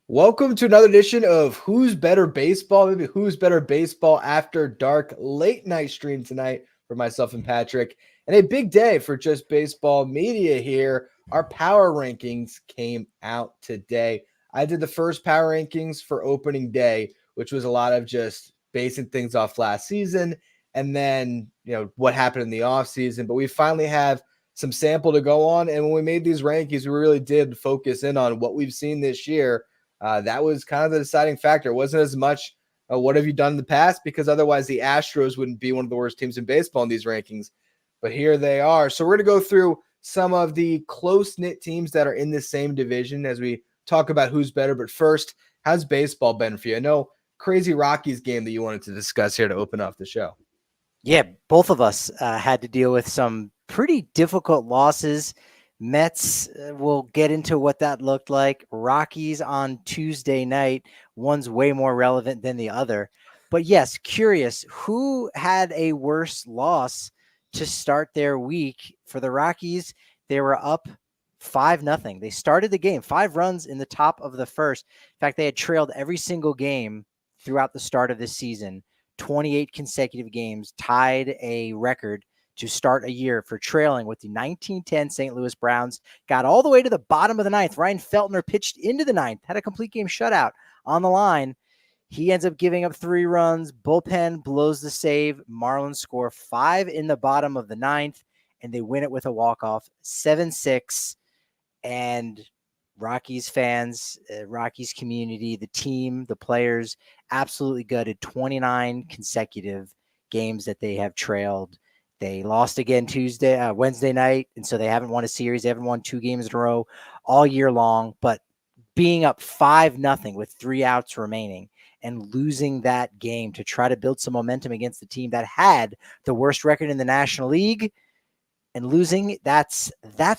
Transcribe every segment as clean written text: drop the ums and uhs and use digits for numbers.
Welcome to another edition of Who's Better Baseball, maybe Who's Better Baseball After Dark late night stream tonight for myself and Patrick. And a big day for Just Baseball Media here. Our power rankings came out today. I did the first power rankings for opening day, which was a lot of just basing things off last season and then, what happened in the offseason. But we finally have some sample to go on. And when we made these rankings, we really did focus in on what we've seen this year. That was kind of the deciding factor. It wasn't as much what have you done in the past, because otherwise the Astros wouldn't be one of the worst teams in baseball in these rankings. But here they are. So we're going to go through some of the close-knit teams that are in the same division as we talk about who's better. But first, how's baseball been for you? I know crazy Rockies game that you wanted to discuss here to open up the show. Yeah, both of us had to deal with some pretty difficult losses. Mets, we'll get into what that looked like. Rockies on Tuesday night, one's way more relevant than the other. But yes, curious, who had a worse loss to start their week? For the Rockies, they were up 5-0. They started the game, 5 runs in the top of the first. In fact, they had trailed every single game throughout the start of this season, 28 consecutive games, tied a record to start a year for trailing with the 1910 St. Louis Browns. Got all the way to the bottom of the ninth. Ryan Feltner pitched into the ninth, had a complete game shutout on the line. He ends up giving up 3 runs. Bullpen blows the save. Marlins score 5 in the bottom of the ninth, and they win it with a walk-off, 7-6. And Rockies fans, Rockies community, the team, the players, absolutely gutted. 29 consecutive games that they have trailed. They lost again Wednesday night, and so they haven't won a series. They haven't won 2 games in a row all year long. But being up 5-0 with 3 outs remaining and losing that game to try to build some momentum against the team that had the worst record in the National League and losing, that's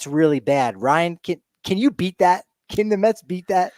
really bad. Ryan, can you beat that? Can the Mets beat that?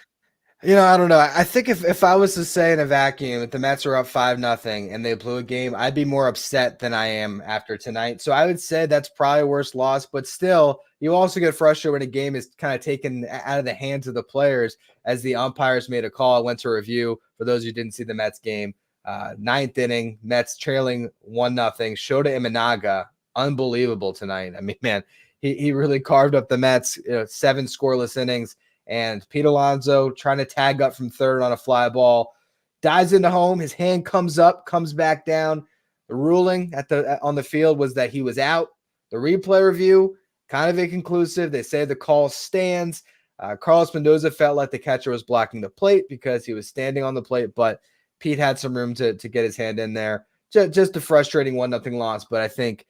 I don't know. I think if I was to say in a vacuum that the Mets are up 5-0 and they blew a game, I'd be more upset than I am after tonight. So I would say that's probably a worse loss, but still, you also get frustrated when a game is kind of taken out of the hands of the players as the umpires made a call. I went to review for those who didn't see the Mets game. 9th inning, Mets trailing 1-0. Shota Imanaga, unbelievable tonight. I mean, man, he really carved up the Mets, 7 scoreless innings. And Pete Alonso trying to tag up from third on a fly ball, dives into home. His hand comes up, comes back down. The ruling on the field was that he was out. The replay review, kind of inconclusive. They say the call stands. Carlos Mendoza felt like the catcher was blocking the plate because he was standing on the plate, but Pete had some room to get his hand in there. Just a frustrating 1-0 loss, but I think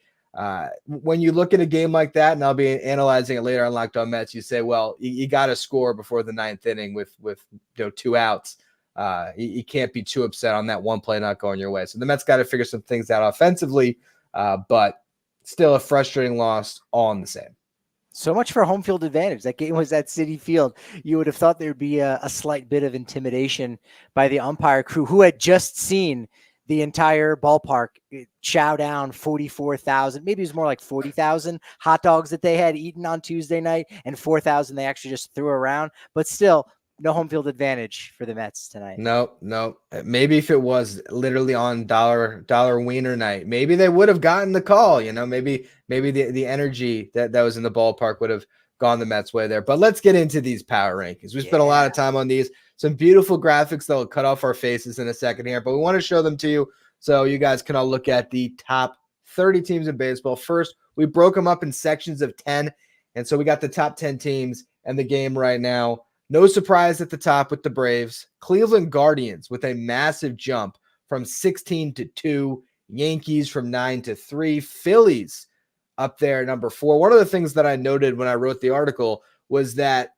when you look at a game like that, and I'll be analyzing it later on Locked On Mets, you say, well, you got to score before the 9th inning with 2 outs. You can't be too upset on that one play not going your way. So the Mets got to figure some things out offensively, but still a frustrating loss all in the same. So much for home field advantage. That game was at Citi Field. You would have thought there would be a slight bit of intimidation by the umpire crew who had just seen the entire ballpark chow down 44,000, maybe it was more like 40,000 hot dogs that they had eaten on Tuesday night, and 4,000 they actually just threw around. But still, no home field advantage for the Mets tonight. No. Maybe if it was literally on dollar wiener night, maybe they would have gotten the call. Maybe the energy that was in the ballpark would have gone the Mets' way there. But let's get into these power rankings. We spent a lot of time on these. Some beautiful graphics that will cut off our faces in a second here, but we want to show them to you so you guys can all look at the top 30 teams in baseball. First, we broke them up in sections of 10, and so we got the top 10 teams and the game right now. No surprise at the top with the Braves. Cleveland Guardians with a massive jump from 16 to 2. Yankees from 9 to 3. Phillies up there, number 4. One of the things that I noted when I wrote the article was that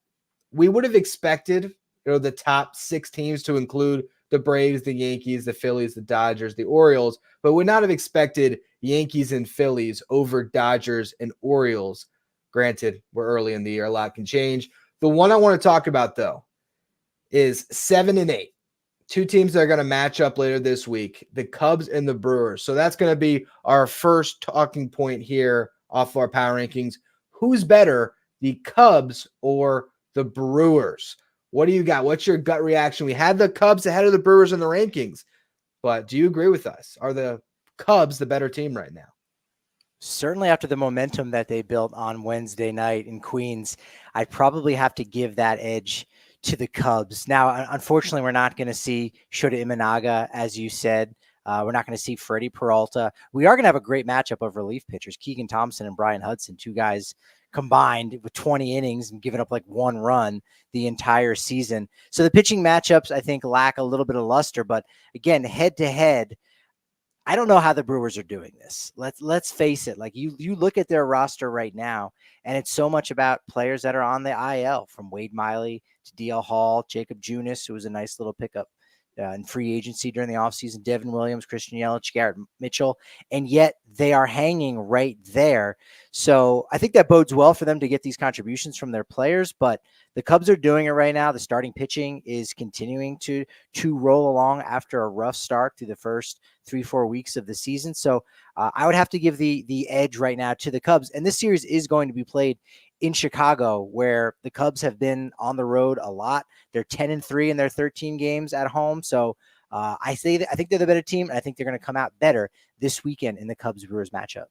we would have expected the top 6 teams to include the Braves, the Yankees, the Phillies, the Dodgers, the Orioles, but would not have expected Yankees and Phillies over Dodgers and Orioles. Granted, we're early in the year. A lot can change. The one I want to talk about, though, is 7 and 8. 2 teams that are going to match up later this week, the Cubs and the Brewers. So that's going to be our first talking point here off our power rankings. Who's better, the Cubs or the Brewers? What do you got? What's your gut reaction? We had the Cubs ahead of the Brewers in the rankings, but do you agree with us? Are the Cubs the better team right now? Certainly after the momentum that they built on Wednesday night in Queens, I'd probably have to give that edge to the Cubs. Now, unfortunately, we're not going to see Shota Imanaga, as you said. We're not going to see Freddie Peralta. We are going to have a great matchup of relief pitchers, Keegan Thompson and Brian Hudson, two guys combined with 20 innings and giving up like one run the entire season. So the pitching matchups, I think, lack a little bit of luster. But again, head to head, I don't know how the Brewers are doing this. Let's face it. Like you look at their roster right now, and it's so much about players that are on the IL, from Wade Miley to DL Hall, Jacob Junis, who was a nice little pickup in free agency during the offseason, Devin Williams, Christian Yelich, Garrett Mitchell, and yet they are hanging right there. So I think that bodes well for them to get these contributions from their players, but the Cubs are doing it right now. The starting pitching is continuing to roll along after a rough start through the first 3-4 weeks of the season. So I would have to give the edge right now to the Cubs. And this series is going to be played in Chicago, where the Cubs have been on the road a lot. They're 10-3 in their 13 games at home. So I think they're the better team, and I think they're going to come out better this weekend in the Cubs-Brewers matchup.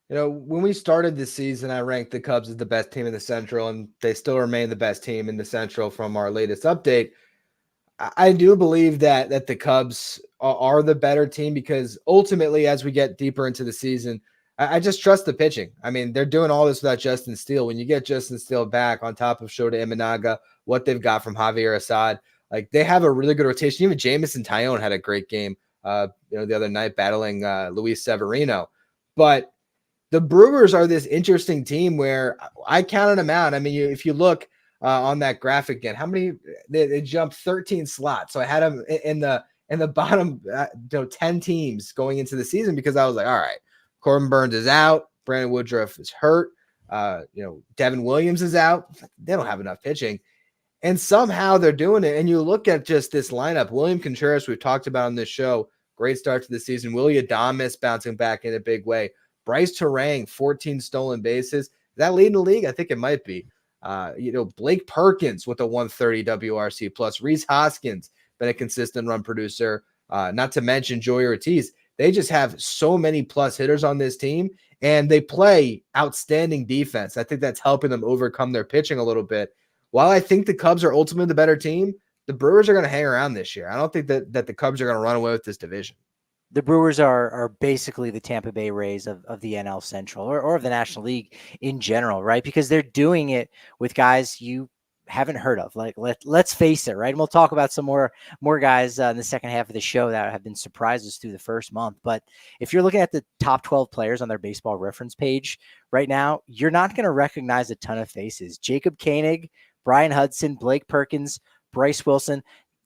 You know, when we started this season, I ranked the Cubs as the best team in the Central, and they still remain the best team in the Central from our latest update. I do believe that the Cubs are the better team because ultimately, as we get deeper into the season, I just trust the pitching. I mean, they're doing all this without Justin Steele. When you get Justin Steele back on top of Shota Imanaga, what they've got from Javier Assad, like they have a really good rotation. Even Jamison Tyone had a great game, the other night battling Luis Severino. But the Brewers are this interesting team where I counted them out. I mean, if you look on that graphic again, how many they jumped 13 slots. So I had them in the bottom 10 teams going into the season because I was like, all right, Corbin Burns is out, Brandon Woodruff is hurt, Devin Williams is out. They don't have enough pitching. And somehow they're doing it. And you look at just this lineup, William Contreras, we've talked about on this show, great start to the season. Willie Adames bouncing back in a big way. Bryce Terang, 14 stolen bases. Is that leading the league? I think it might be. Blake Perkins with a 130 WRC plus. Reese Hoskins, been a consistent run producer. Not to mention Joey Ortiz. They just have so many plus hitters on this team, and they play outstanding defense. I think that's helping them overcome their pitching a little bit. While I think the Cubs are ultimately the better team, the Brewers are going to hang around this year. I don't think that the Cubs are going to run away with this division. The Brewers are basically the Tampa Bay Rays of the NL Central or of the National League in general, right? Because they're doing it with guys you haven't heard of. Like let's face it, right? And we'll talk about some more guys in the second half of the show that have been surprises through the first month. But if you're looking at the top 12 players on their baseball reference page right now, you're not going to recognize a ton of faces. Jacob Koenig, Brian Hudson, Blake Perkins, Bryce Wilson.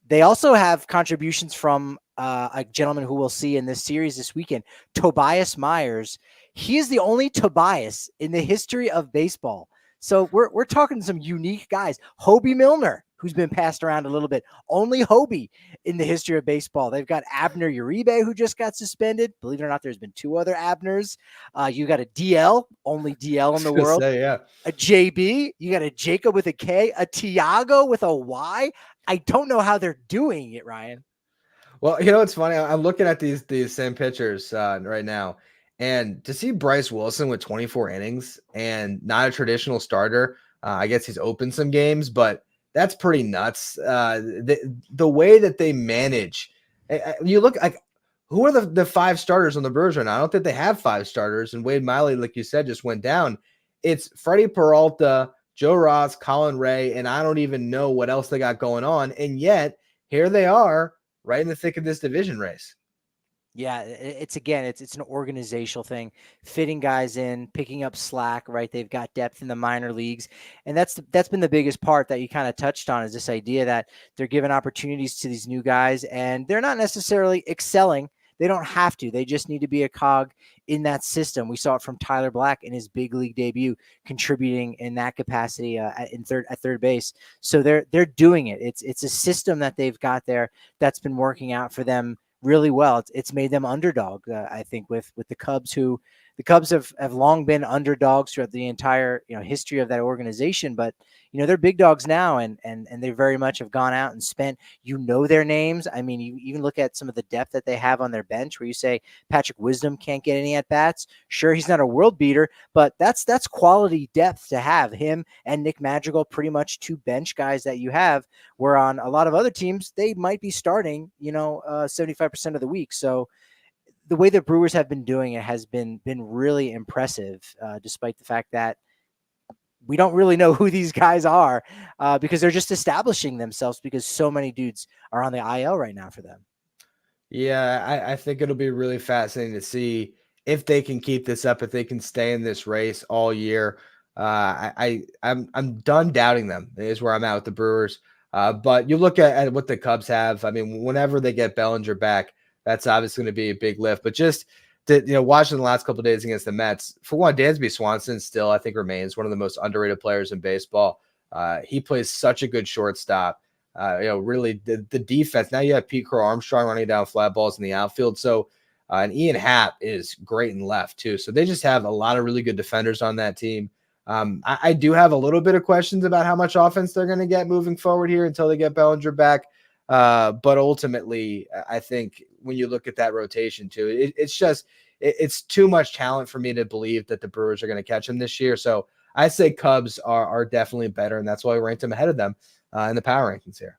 They also have contributions from a gentleman who we'll see in this series this weekend, Tobias Myers. He is the only Tobias in the history of baseball. So we're talking some unique guys. Hobie Milner, who's been passed around a little bit. Only Hobie in the history of baseball. They've got Abner Uribe, who just got suspended. Believe it or not, there's been two other Abners. You got a DL, only DL in the world. Yeah. A JB, you got a Jacob with a K, a Tiago with a Y. I don't know how they're doing it, Ryan. Well, it's funny. I'm looking at these same pictures right now, and to see Bryce Wilson with 24 innings and not a traditional starter, I guess he's opened some games, but that's pretty nuts. The way that they manage, you look like who are the five starters on the Brewers right now? I don't think they have five starters, and Wade Miley, like you said, just went down. It's Freddie Peralta, Joe Ross, Colin Ray, and I don't even know what else they got going on, and yet here they are, right in the thick of this division race. Yeah, it's an organizational thing, fitting guys in, picking up slack, right? They've got depth in the minor leagues. And that's been the biggest part that you kind of touched on, is this idea that they're giving opportunities to these new guys and they're not necessarily excelling. They don't have to. They just need to be a cog in that system. We saw it from Tyler Black in his big league debut, contributing in that capacity at third base. So they're doing it. It's a system that they've got there that's been working out for them really well. It's made them underdog, I think, with the Cubs, who the Cubs have long been underdogs throughout the entire, history of that organization, but they're big dogs now, and they very much have gone out and spent, their names. I mean, you even look at some of the depth that they have on their bench, where you say Patrick Wisdom can't get any at bats. Sure, he's not a world beater, but that's quality depth to have. Him and Nick Madrigal, pretty much two bench guys that you have, where on a lot of other teams they might be starting 75% of the week. So the way the Brewers have been doing it has been really impressive, despite the fact that we don't really know who these guys are, because they're just establishing themselves, because so many dudes are on the IL right now for them. Yeah, I think it'll be really fascinating to see if they can keep this up, if they can stay in this race all year. I'm done doubting them, is where I'm at with the Brewers. But you look at what the Cubs have. I mean, whenever they get Bellinger back, that's obviously going to be a big lift. But just watching the last couple of days against the Mets, for one, Dansby Swanson still, I think, remains one of the most underrated players in baseball. He plays such a good shortstop. Really the defense. Now you have Pete Crow Armstrong running down flat balls in the outfield. So, and Ian Happ is great in left too. So they just have a lot of really good defenders on that team. I do have a little bit of questions about how much offense they're going to get moving forward here until they get Bellinger back. But ultimately, I think when you look at that rotation too, it's too much talent for me to believe that the Brewers are going to catch them this year. So I say Cubs are definitely better, and that's why we ranked them ahead of them in the power rankings here.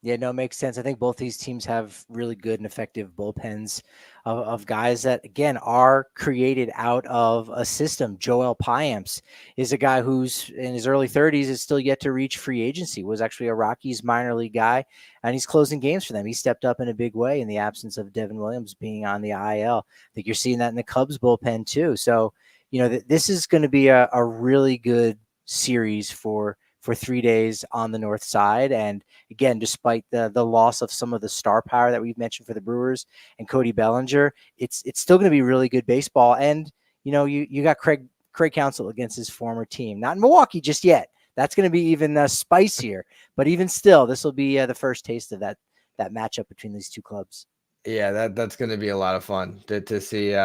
Yeah, no, it makes sense. I think both these teams have really good and effective bullpens of guys that, again, are created out of a system. Joel Payamps is a guy who's in his early 30s, is still yet to reach free agency, was actually a Rockies minor league guy, and he's closing games for them. He stepped up in a big way in the absence of Devin Williams being on the IL. I think you're seeing that in the Cubs bullpen too. So, this is going to be a really good series for 3 days on the north side. And again, despite the loss of some of the star power that we've mentioned for the Brewers and Cody Bellinger, it's still going to be really good baseball. And you got Craig Counsell against his former team, not in Milwaukee just yet. That's going to be even spicier. But even still, this will be the first taste of that matchup between these two clubs. Yeah, that's going to be a lot of fun to see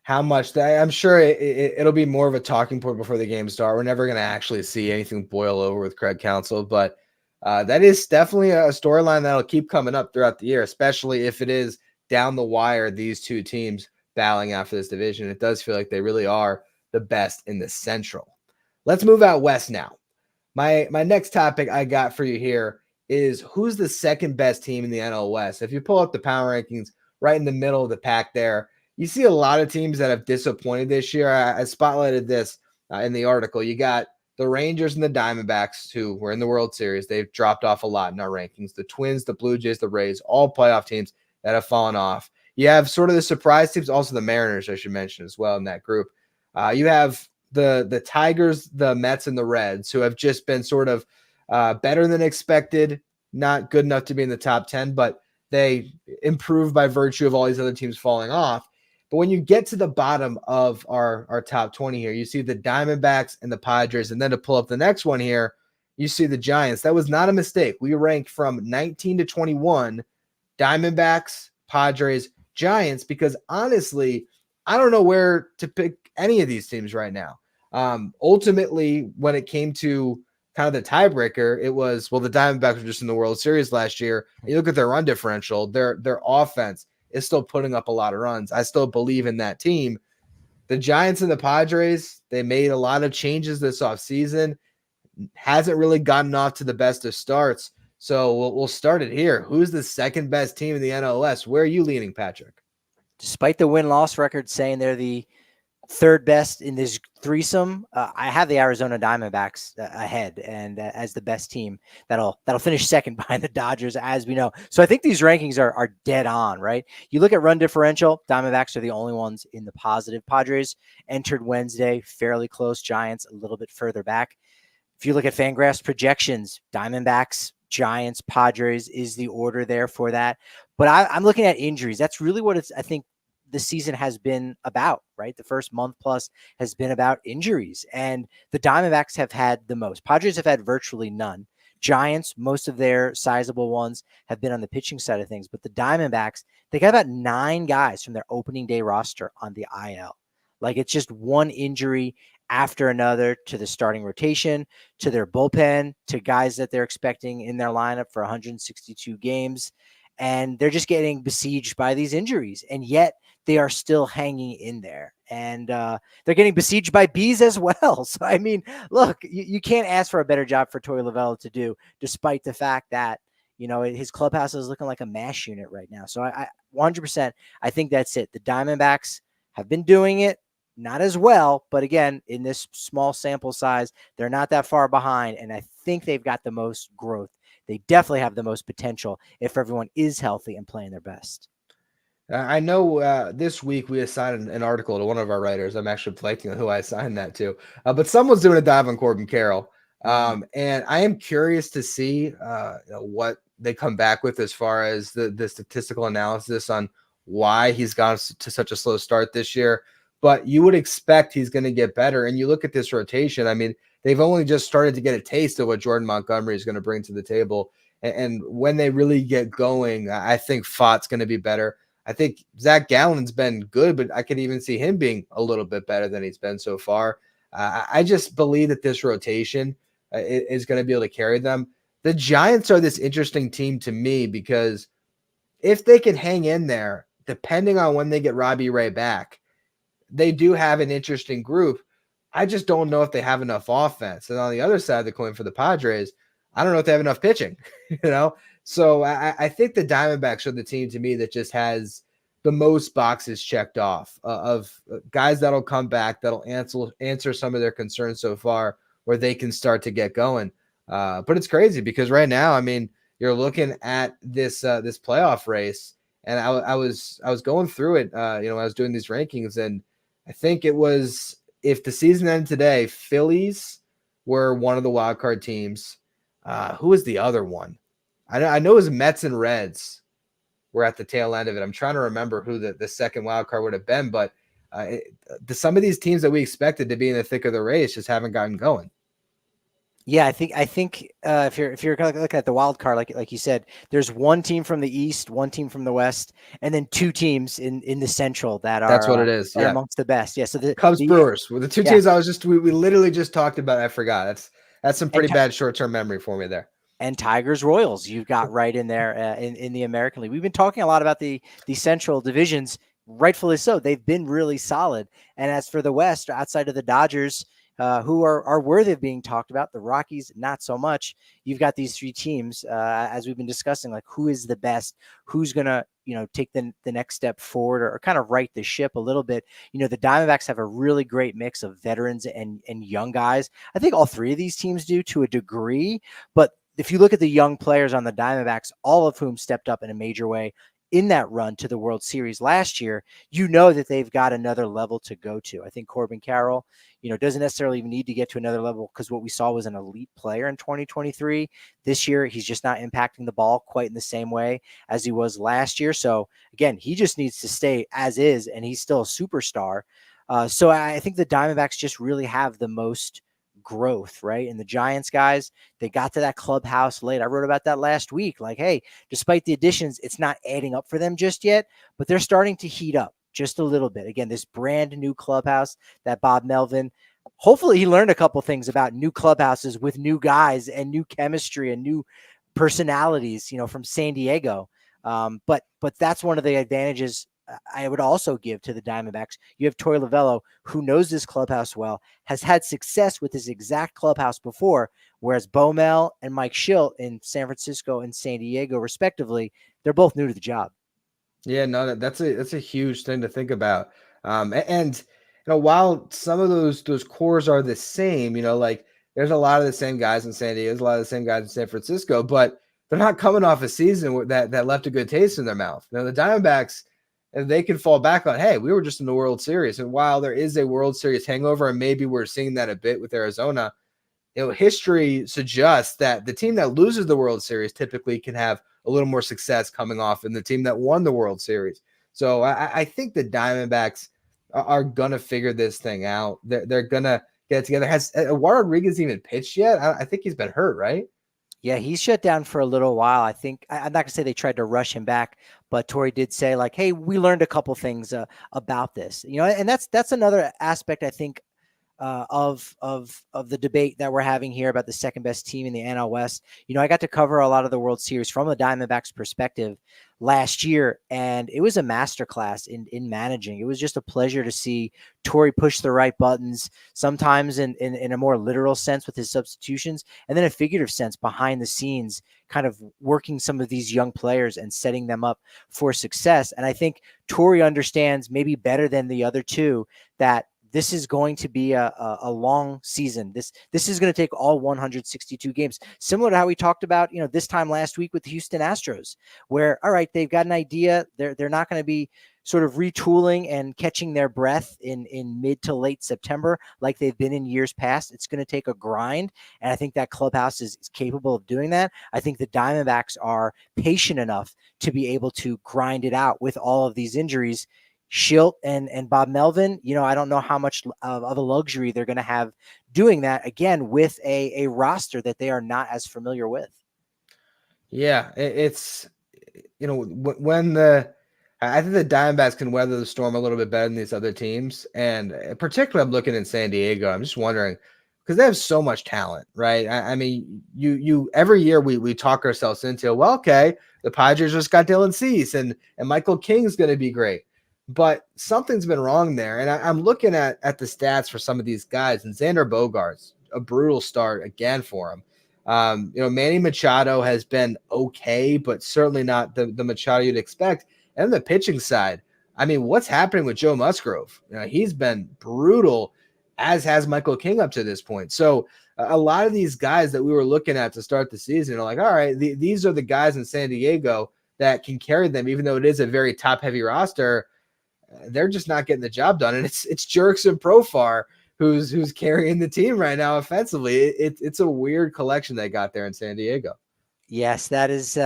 how much I'm sure it'll be more of a talking point before the game start. We're never going to actually see anything boil over with Craig Counsell, but that is definitely a storyline that'll keep coming up throughout the year, especially if it is down the wire, these two teams battling out for this division. It does feel like they really are the best in the Central. Let's move out west now. My next topic I got for you here is who's the second best team in the NL West. If you pull up the power rankings right in the middle of the pack there, you see a lot of teams that have disappointed this year. I spotlighted this in the article. You got the Rangers and the Diamondbacks, who were in the World Series. They've dropped off a lot in our rankings. The Twins, the Blue Jays, the Rays, all playoff teams that have fallen off. You have sort of the surprise teams, also the Mariners, I should mention as well in that group. You have the Tigers, the Mets, and the Reds, who have just been sort of better than expected, not good enough to be in the top 10, but they improved by virtue of all these other teams falling off. But when you get to the bottom of our top 20 here, you see the Diamondbacks and the Padres. And then to pull up the next one here, you see the Giants. That was not a mistake. We ranked from 19 to 21, Diamondbacks, Padres, Giants, because honestly, I don't know where to pick any of these teams right now. Ultimately, when it came to kind of the tiebreaker, it was, well, the Diamondbacks were just in the World Series last year. You look at their run differential, their offense is still putting up a lot of runs. I still believe in that team. The Giants and the Padres, they made a lot of changes this offseason. Hasn't really gotten off to the best of starts. So we'll start it here. Who's the second best team in the NLS? Where are you leaning, Patrick? Despite the win-loss record saying they're the third best in this threesome, I have the Arizona Diamondbacks ahead and as the best team that'll finish second behind the Dodgers, as we know. So I think these rankings are dead on, right? You look at run differential, Diamondbacks are the only ones in the positive. Padres entered Wednesday fairly close, Giants a little bit further back. If you look at Fangraphs projections, Diamondbacks, Giants, Padres is the order there for that. But I'm looking at injuries. That's really what I think the season has been about, right? The first month plus has been about injuries, and the Diamondbacks have had the most. Padres have had virtually none. Giants, most of their sizable ones have been on the pitching side of things, but the Diamondbacks, they got about 9 guys from their opening day roster on the IL. Like it's just one injury after another to the starting rotation, to their bullpen, to guys that they're expecting in their lineup for 162 games. And they're just getting besieged by these injuries. And yet they are still hanging in there. And they're getting besieged by bees as well. So, I mean, look, you can't ask for a better job for Torey Lovullo to do, despite the fact that, his clubhouse is looking like a mash unit right now. So I 100%, I think that's it. The Diamondbacks have been doing it, not as well, but again, in this small sample size, they're not that far behind. And I think they've got the most growth. They definitely have the most potential if everyone is healthy and playing their best. I know this week we assigned an article to one of our writers. I'm actually blanking on who I assigned that to, but someone's doing a dive on Corbin Carroll. And I am curious to see what they come back with as far as the statistical analysis on why he's gone to such a slow start this year. But you would expect he's going to get better. And you look at this rotation, I mean, they've only just started to get a taste of what Jordan Montgomery is going to bring to the table. And when they really get going, I think Fott's going to be better. I think Zach Gallen's been good, but I could even see him being a little bit better than he's been so far. I just believe that this rotation is going to be able to carry them. The Giants are this interesting team to me because if they can hang in there, depending on when they get Robbie Ray back, they do have an interesting group. I just don't know if they have enough offense. And on the other side of the coin for the Padres, I don't know if they have enough pitching, So I think the Diamondbacks are the team to me that just has the most boxes checked off of guys that'll come back, that'll answer some of their concerns so far, where they can start to get going. But it's crazy because right now, I mean, you're looking at this playoff race, and I was going through it. I was doing these rankings, and I think it was, if the season ended today, Phillies were one of the wild card teams. Who was the other one? I know it was Mets and Reds were at the tail end of it. I'm trying to remember who the second wild card would have been, but some of these teams that we expected to be in the thick of the race just haven't gotten going. Yeah, I think if you're looking at the wild card, like you said, there's one team from the East, one team from the West, and then two teams in the Central that are that's what it is. Yeah, amongst the best. Yeah, so the Cubs Brewers were the two teams we literally just talked about. I forgot. That's some pretty bad short-term memory for me there. And Tigers Royals, you've got right in there in the American League. We've been talking a lot about the Central divisions, rightfully so. They've been really solid. And as for the West, outside of the Dodgers, who are worthy of being talked about, the Rockies, not so much. You've got these three teams, as we've been discussing, like who is the best, who's going to, take the next step forward or kind of right the ship a little bit. The Diamondbacks have a really great mix of veterans and young guys. I think all three of these teams do to a degree, but if you look at the young players on the Diamondbacks, all of whom stepped up in a major way in that run to the World Series last year, that they've got another level to go to. I think Corbin Carroll, doesn't necessarily even need to get to another level because what we saw was an elite player in 2023. This year, he's just not impacting the ball quite in the same way as he was last year. So again, he just needs to stay as is, and he's still a superstar. So I think the Diamondbacks just really have the most growth, right? And the Giants guys, they got to that clubhouse late. I wrote about that last week. Like, hey, despite the additions, it's not adding up for them just yet, but they're starting to heat up just a little bit. Again, this brand new clubhouse that Bob Melvin, hopefully he learned a couple things about new clubhouses with new guys and new chemistry and new personalities, from San Diego. But that's one of the advantages I would also give to the Diamondbacks. You have Torey Lovullo, who knows this clubhouse well, has had success with this exact clubhouse before, whereas Bomel and Mike Schilt in San Francisco and San Diego, respectively, they're both new to the job. Yeah, no, that's a huge thing to think about. And while some of those cores are the same, like there's a lot of the same guys in San Diego, there's a lot of the same guys in San Francisco, but they're not coming off a season that left a good taste in their mouth. The Diamondbacks, and they can fall back on, hey, we were just in the World Series. And while there is a World Series hangover, and maybe we're seeing that a bit with Arizona, history suggests that the team that loses the World Series typically can have a little more success coming off than the team that won the World Series. So I think the Diamondbacks are going to figure this thing out. They're going to get it together. Has Eduardo Rodriguez even pitched yet? I think he's been hurt, right? Yeah, he's shut down for a little while. I think I'm not going to say they tried to rush him back, But Torrey did say like, hey, we learned a couple things about this, and that's another aspect I think of the debate that we're having here about the second best team in the NL West. I got to cover a lot of the World Series from the Diamondbacks perspective last year, and it was a masterclass in managing. It was just a pleasure to see Torrey push the right buttons, sometimes in a more literal sense with his substitutions, and then a figurative sense behind the scenes, kind of working some of these young players and setting them up for success. And I think Torrey understands maybe better than the other two that this is going to be a long season. This is going to take all 162 games, similar to how we talked about, this time last week with the Houston Astros, where, all right, they've got an idea. They're not going to be sort of retooling and catching their breath in mid to late September like they've been in years past. It's going to take a grind, and I think that clubhouse is capable of doing that. I think the Diamondbacks are patient enough to be able to grind it out with all of these injuries. Schilt and Bob Melvin, I don't know how much of a luxury they're going to have doing that, again, with a roster that they are not as familiar with. Yeah, it's, when I think the Diamondbacks can weather the storm a little bit better than these other teams. And particularly I'm looking in San Diego. I'm just wondering, because they have so much talent, right? I mean, you every year we talk ourselves into, well, okay, the Padres just got Dylan Cease and Michael King's going to be great. But something's been wrong there. And I'm looking at the stats for some of these guys, and Xander Bogaerts, a brutal start again for him. Manny Machado has been okay, but certainly not the Machado you'd expect. And the pitching side, I mean, what's happening with Joe Musgrove? He's been brutal, as has Michael King up to this point. So a lot of these guys that we were looking at to start the season are like, all right, these are the guys in San Diego that can carry them, even though it is a very top-heavy roster. They're just not getting the job done. And it's Jurickson Profar who's carrying the team right now offensively. It's a weird collection they got there in San Diego. Yes, that is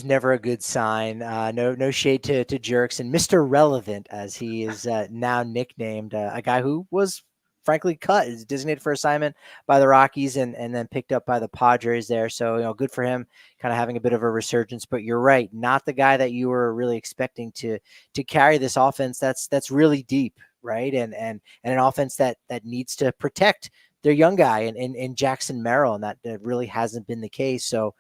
never a good sign. No shade to Jurickson, Mr. Relevant, as he is now nicknamed, a guy who was frankly cut, is designated for assignment by the Rockies and then picked up by the Padres there. So, good for him, kind of having a bit of a resurgence. But you're right, not the guy that you were really expecting to carry this offense that's really deep, right? And an offense that needs to protect their young guy in Jackson Merrill, and that really hasn't been the case. So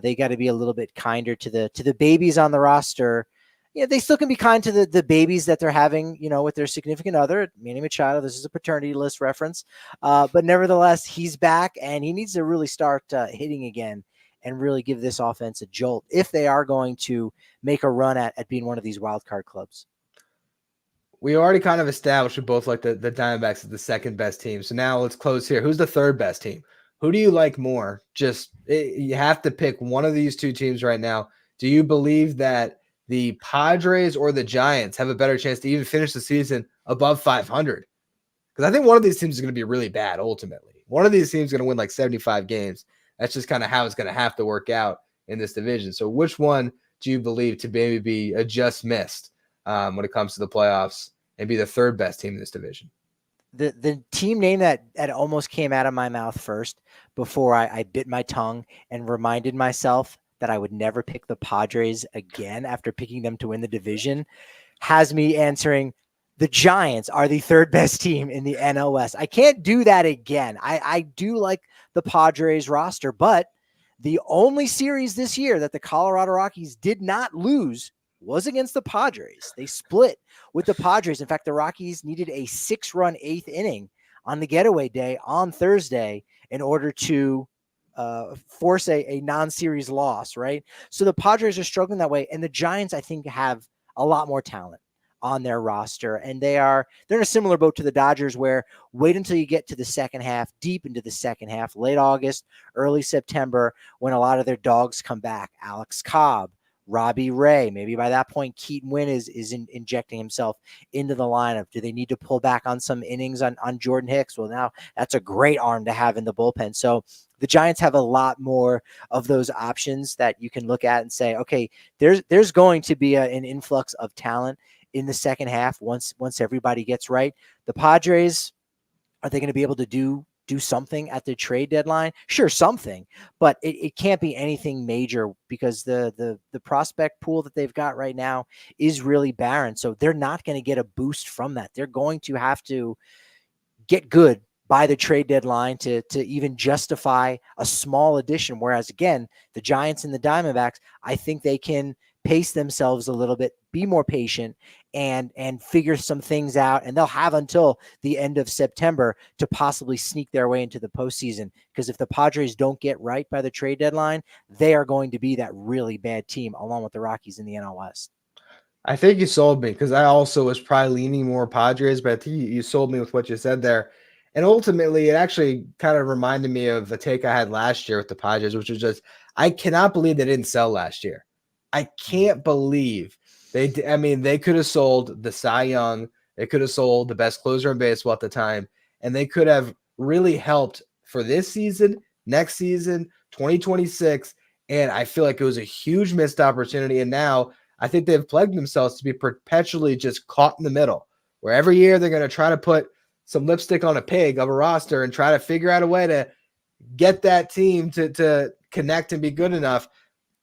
they got to be a little bit kinder to the babies on the roster. They still can be kind to the babies that they're having, with their significant other, Manny Machado. This is a paternity list reference. But nevertheless, he's back, and he needs to really start hitting again and really give this offense a jolt if they are going to make a run at being one of these wild card clubs. We already kind of established we both like the Diamondbacks as the second best team. So now let's close here. Who's the third best team? Who do you like more? You have to pick one of these two teams right now. Do you believe that the Padres or the Giants have a better chance to even finish the season above 500? Because I think one of these teams is going to be really bad ultimately. One of these teams is going to win like 75 games. That's just kind of how it's going to have to work out in this division. So which one do you believe to maybe be a just missed when it comes to the playoffs and be the third best team in this division? The team name that almost came out of my mouth first before I bit my tongue and reminded myself that I would never pick the Padres again after picking them to win the division has me answering the Giants are the third best team in the NL West. I can't do that again. I do like the Padres roster, but the only series this year that the Colorado Rockies did not lose was against the Padres. They split with the Padres. In fact, the Rockies needed a 6-run 8th inning on the getaway day on Thursday in order to force a non-series loss, right? So the Padres are struggling that way. And the Giants, I think, have a lot more talent on their roster. And they're in a similar boat to the Dodgers, where wait until you get to the second half, deep into the second half, late August, early September, when a lot of their dogs come back. Alex Cobb, Robbie Ray. Maybe by that point, Keaton Winn is injecting himself into the lineup. Do they need to pull back on some innings on Jordan Hicks? Well, now that's a great arm to have in the bullpen. So the Giants have a lot more of those options that you can look at and say, okay, there's going to be an influx of talent in the second half once everybody gets right. The Padres, are they going to be able to do do something at the trade deadline. Sure, something, but it can't be anything major because the prospect pool that they've got right now is really barren. So they're not going to get a boost from that. They're going to have to get good by the trade deadline to even justify a small addition. Whereas again, the Giants and the Diamondbacks, I think they can pace themselves a little bit, be more patient, and figure some things out. And they'll have until the end of September to possibly sneak their way into the postseason. Because if the Padres don't get right by the trade deadline, they are going to be that really bad team along with the Rockies in the NL West. I think you sold me because I also was probably leaning more Padres, but I think you sold me with what you said there. And ultimately, it actually kind of reminded me of a take I had last year with the Padres, which was just, I cannot believe they didn't sell last year. I can't believe I mean, they could have sold the Cy Young. They could have sold the best closer in baseball at the time, and they could have really helped for this season, next season, 2026. And I feel like it was a huge missed opportunity. And now I think they've plagued themselves to be perpetually just caught in the middle, where every year they're going to try to put some lipstick on a pig of a roster and try to figure out a way to get that team to connect and be good enough.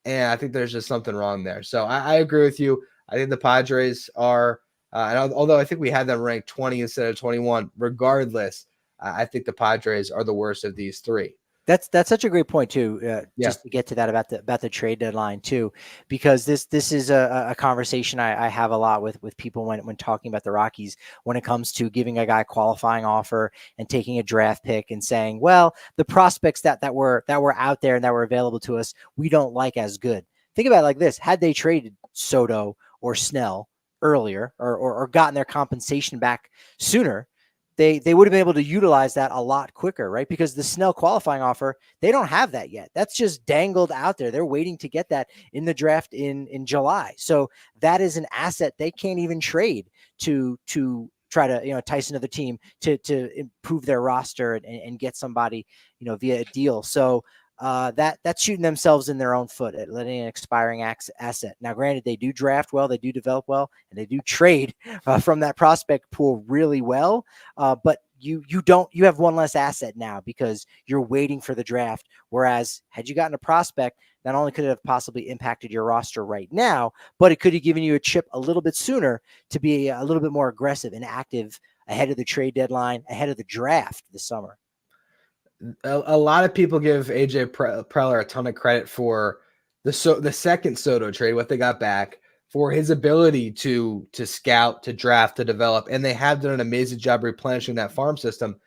And I think there's just something wrong there. So I agree with you. I think the Padres are, and although I think we had them ranked 20 instead of 21, regardless, I think the Padres are the worst of these three. That's such a great point too. Just to get to that about the trade deadline too, because this is a conversation I have a lot with people when talking about the Rockies when it comes to giving a guy a qualifying offer and taking a draft pick and saying, well, the prospects that were out there and that were available to us, we don't like as good. Think about it like this: had they traded Soto or Snell earlier or gotten their compensation back sooner, they would have been able to utilize that a lot quicker, right? Because the Snell qualifying offer, they don't have that yet. That's just dangled out there. They're waiting to get that in the draft in July. So that is an asset they can't even trade to try to entice another team to improve their roster and get somebody via a deal. So that's shooting themselves in their own foot at letting an expiring asset. Now, granted, they do draft well, they do develop well, and they do trade from that prospect pool really well. But you have one less asset now because you're waiting for the draft. Whereas had you gotten a prospect, not only could it have possibly impacted your roster right now, but it could have given you a chip a little bit sooner to be a little bit more aggressive and active ahead of the trade deadline, ahead of the draft this summer. A lot of people give AJ Preller a ton of credit for the second Soto trade, what they got back, for his ability to scout, to draft, to develop, and they have done an amazing job replenishing that farm system.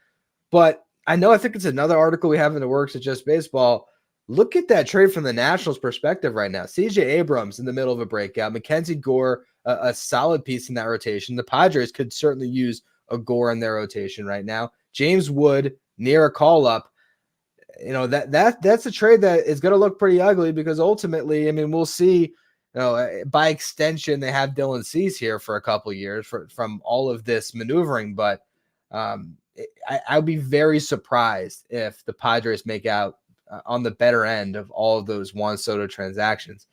But I think it's another article we have in the works at Just Baseball. Look at that trade from the Nationals' perspective right now. CJ Abrams in the middle of a breakout, Mackenzie Gore, a solid piece in that rotation. The Padres could certainly use a Gore in their rotation right now. James Wood near a call up. That's a trade that is going to look pretty ugly because ultimately, I mean, we'll see. By extension, they have Dylan Cease here for a couple of years from all of this maneuvering. But I'd be very surprised if the Padres make out on the better end of all of those Juan Soto transactions.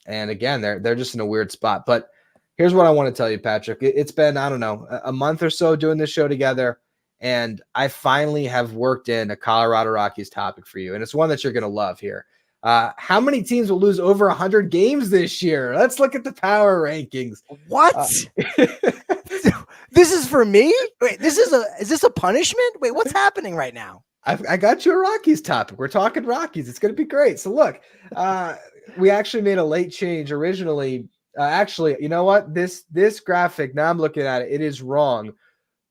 And again, they're just in a weird spot. But here's what I want to tell you, Patrick. It's been, I don't know, a month or so doing this show together. And I finally have worked in a Colorado Rockies topic for you. And it's one that you're going to love here. How many teams will lose over 100 games this year? Let's look at the power rankings. What? This is for me? Wait, is this a punishment? Wait, what's happening right now? I got you a Rockies topic. We're talking Rockies. It's going to be great. So look, we actually made a late change originally. Actually, you know what? This graphic, now I'm looking at it, it is wrong.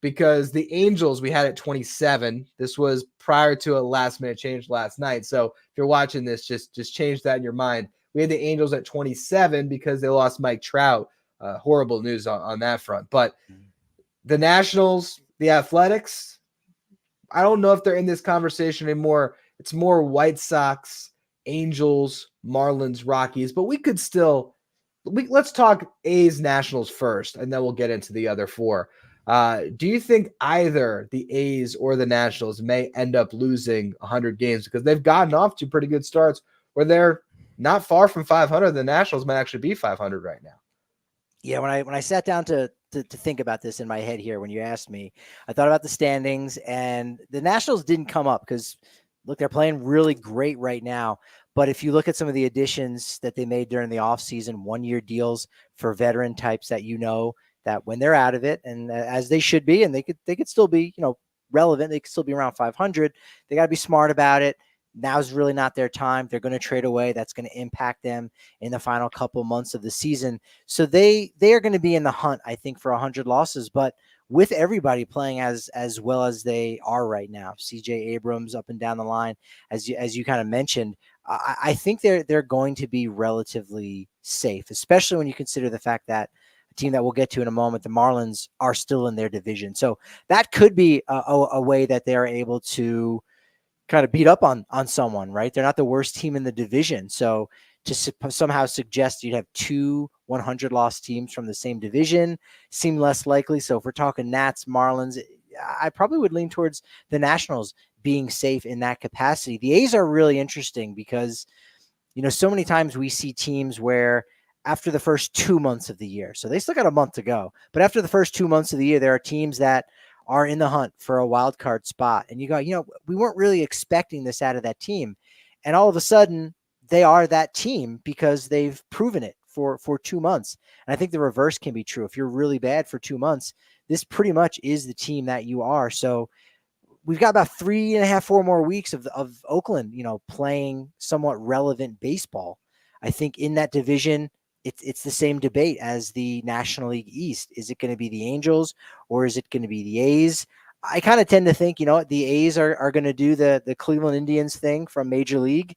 Because the Angels we had at 27. This was prior to a last minute change last night. So if you're watching this, just change that in your mind. We had the Angels at 27 because they lost Mike Trout. Horrible news on that front. But the Nationals, the Athletics, I don't know if they're in this conversation anymore. It's more White Sox, Angels, Marlins, Rockies. But we could still let's talk A's, Nationals first, and then we'll get into the other four. Do you think either the A's or the Nationals may end up losing 100 games because they've gotten off to pretty good starts where they're not far from 500? The Nationals might actually be 500 right now. Yeah, when I sat down to to think about this in my head here when you asked me. I thought about the standings, and the Nationals didn't come up because, look, they're playing really great right now. But if you look at some of the additions that they made during the offseason, 1-year deals for veteran types that that when they're out of it, and as they should be, and they could still be, relevant, they could still be around 500. They got to be smart about it. Now's really not their time. They're going to trade away. That's going to impact them in the final couple months of the season. So they are going to be in the hunt, I think, for 100 losses. But with everybody playing as well as they are right now, CJ Abrams up and down the line, as you kind of mentioned, I think they're going to be relatively safe, especially when you consider the fact that a team that we'll get to in a moment, the Marlins, are still in their division. So that could be a way that they are able to kind of beat up on someone, right? They're not the worst team in the division. So to somehow suggest you'd have two 100 loss teams from the same division seem less likely. So if we're talking Nats, Marlins, I probably would lean towards the Nationals being safe in that capacity. The A's are really interesting because, so many times we see teams where after the first 2 months of the year, so they still got a month to go, but after the first 2 months of the year, there are teams that are in the hunt for a wild card spot. And you go, we weren't really expecting this out of that team. And all of a sudden they are that team because they've proven it for 2 months. And I think the reverse can be true. If you're really bad for 2 months, this pretty much is the team that you are. So we've got about 3.5, 4 more weeks of Oakland, playing somewhat relevant baseball. I think in that division, it's the same debate as the National League East. Is it going to be the Angels or is it going to be the A's? I kind of tend to think, the A's are going to do the Cleveland Indians thing from Major League.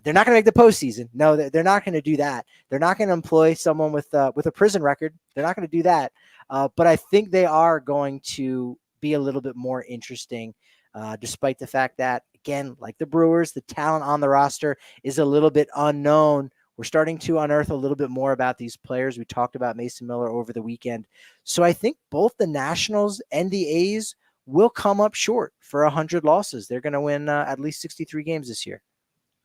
They're not going to make the postseason. No, they're not going to do that. They're not going to employ someone with a prison record. They're not going to do that. But I think they are going to be a little bit more interesting, despite the fact that, again, like the Brewers, the talent on the roster is a little bit unknown. We're starting to unearth a little bit more about these players. We talked about Mason Miller over the weekend. So I think both the Nationals and the A's will come up short for 100 losses. They're going to win at least 63 games this year.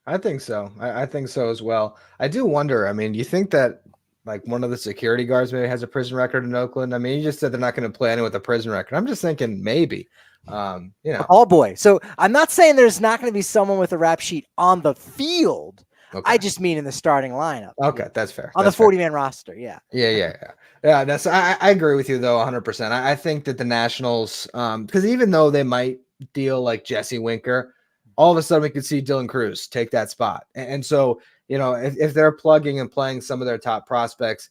I think so. I think so as well. I do wonder. I mean, do you think that like one of the security guards maybe has a prison record in Oakland? I mean, you just said they're not going to play anyone with a prison record. I'm just thinking maybe. Oh boy. So I'm not saying there's not going to be someone with a rap sheet on the field. Okay. I just mean in the starting lineup. Okay, that's fair. On the 40-man roster, yeah. Yeah. I agree with you though, 100%. I think that the Nationals, because even though they might deal like Jesse Winker, all of a sudden we could see Dylan Cruz take that spot. And so, if they're plugging and playing some of their top prospects,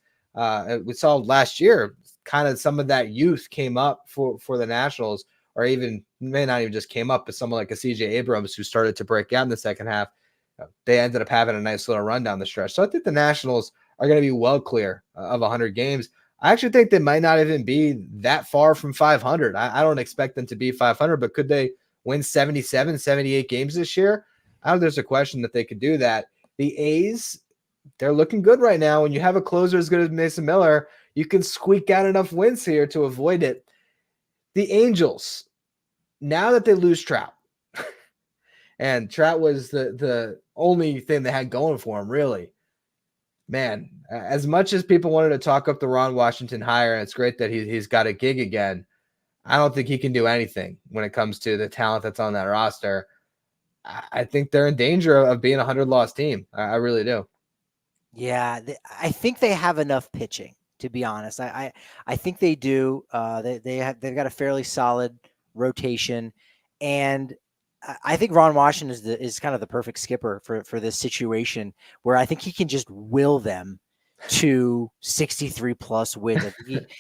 we saw last year, kind of some of that youth came up for the Nationals, or even may not even just came up, but someone like a CJ Abrams who started to break out in the second half. They ended up having a nice little run down the stretch. So I think the Nationals are going to be well clear of 100 games. I actually think they might not even be that far from 500. I don't expect them to be 500, but could they win 77, 78 games this year? I don't think there's a question that they could do that. The A's, they're looking good right now. When you have a closer as good as Mason Miller, you can squeak out enough wins here to avoid it. The Angels, now that they lose Trout, and Trout was the only thing they had going for him, really. Man, as much as people wanted to talk up the Ron Washington hire, and it's great that he's got a gig again, I don't think he can do anything when it comes to the talent that's on that roster. I think they're in danger of being a 100-loss team. I really do. Yeah, I think they have enough pitching, to be honest. I think they do. They've got a fairly solid rotation, and I think Ron Washington is kind of the perfect skipper for this situation, where I think he can just will them to 63 plus wins.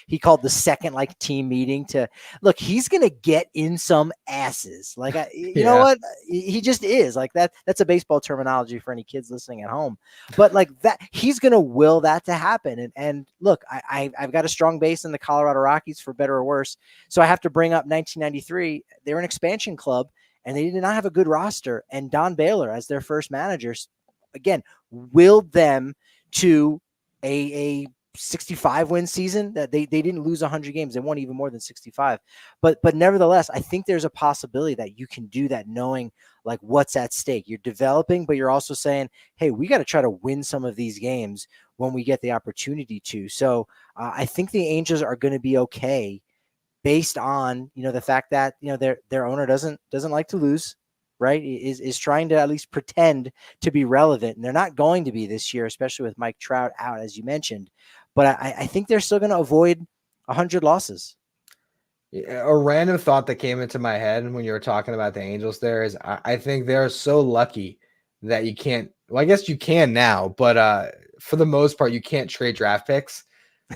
He called the second team meeting to look. He's gonna get in some asses. You know what? He just is like that. That's a baseball terminology for any kids listening at home. But that, he's gonna will that to happen. And look, I've got a strong base in the Colorado Rockies, for better or worse. So I have to bring up 1993. They were an expansion club, and they did not have a good roster. And Don Baylor, as their first manager, again, willed them to a 65 win season. That they didn't lose 100 games. They won even more than 65. But nevertheless, I think there's a possibility that you can do that, knowing like what's at stake. You're developing, but you're also saying, hey, we got to try to win some of these games when we get the opportunity to. So I think the Angels are going to be okay, based on, the fact that, their owner doesn't like to lose, right? Is trying to at least pretend to be relevant. And they're not going to be this year, especially with Mike Trout out, as you mentioned. But I think they're still going to avoid 100 losses. A random thought that came into my head when you were talking about the Angels there is I think they're so lucky that you can't, well, I guess you can now, but for the most part, you can't trade draft picks,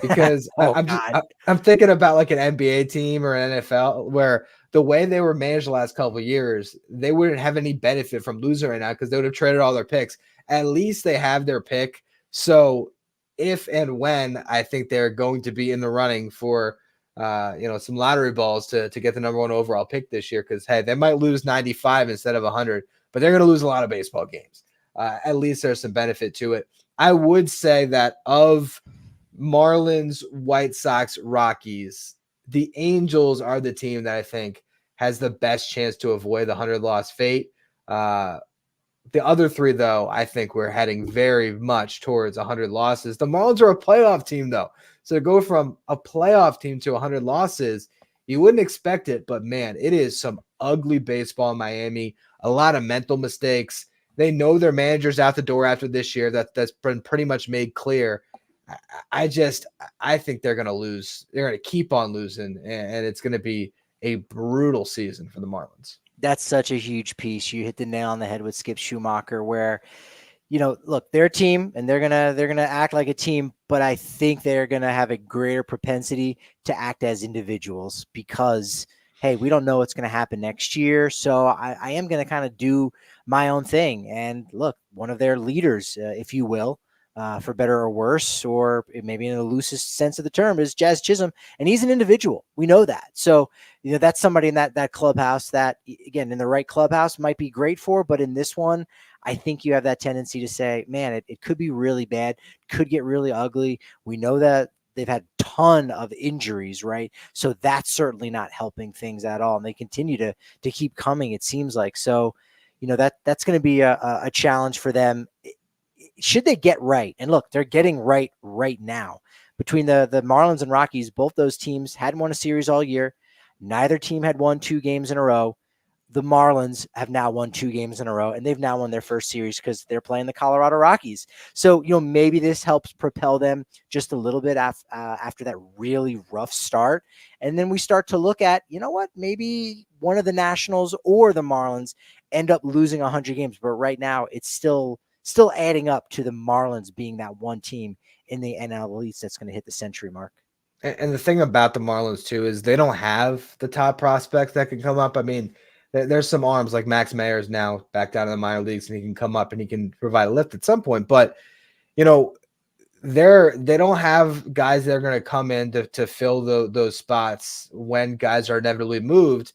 because Oh, God. I'm thinking about like an NBA team or an NFL where the way they were managed the last couple of years, they wouldn't have any benefit from losing right now because they would have traded all their picks. At least they have their pick. So if and when I think they're going to be in the running for some lottery balls to get the number one overall pick this year, because hey, they might lose 95 instead of 100, but they're going to lose a lot of baseball games. At least there's some benefit to it. I would say that of Marlins, White Sox, Rockies, the Angels are the team that I think has the best chance to avoid the 100-loss fate. The other three, though, I think we're heading very much towards 100 losses. The Marlins are a playoff team, though. So to go from a playoff team to 100 losses, you wouldn't expect it. But, man, it is some ugly baseball in Miami. A lot of mental mistakes. They know their manager's out the door after this year. That's been pretty much made clear. I think they're going to lose. They're going to keep on losing, and it's going to be a brutal season for the Marlins. That's such a huge piece. You hit the nail on the head with Skip Schumacher, where, look, they're a team and they're gonna act like a team, but I think they're gonna have a greater propensity to act as individuals because, hey, we don't know what's gonna happen next year. So I am gonna kind of do my own thing. And look, one of their leaders, if you will, for better or worse, or maybe in the loosest sense of the term, is Jazz Chisholm, and he's an individual. We know that. So that's somebody in that clubhouse that, again, in the right clubhouse might be great for, but in this one, I think you have that tendency to say, man, it could be really bad, could get really ugly. We know that they've had a ton of injuries, right? So that's certainly not helping things at all. And they continue to keep coming, it seems like. So, that's going to be a challenge for them. Should they get right? And look, they're getting right now. Between the Marlins and Rockies, both those teams hadn't won a series all year. Neither team had won 2 games in a row. The Marlins have now won 2 games in a row, and they've now won their first series because they're playing the Colorado Rockies. So, maybe this helps propel them just a little bit after that really rough start. And then we start to look at, maybe one of the Nationals or the Marlins end up losing 100 games. But right now, it's still adding up to the Marlins being that one team in the NL East that's going to hit the century mark. And the thing about the Marlins, too, is they don't have the top prospects that can come up. I mean, there's some arms like Max Mayer's now back down in the minor leagues, and he can come up and he can provide a lift at some point. But, they don't have guys that are going to come in to fill those spots when guys are inevitably moved.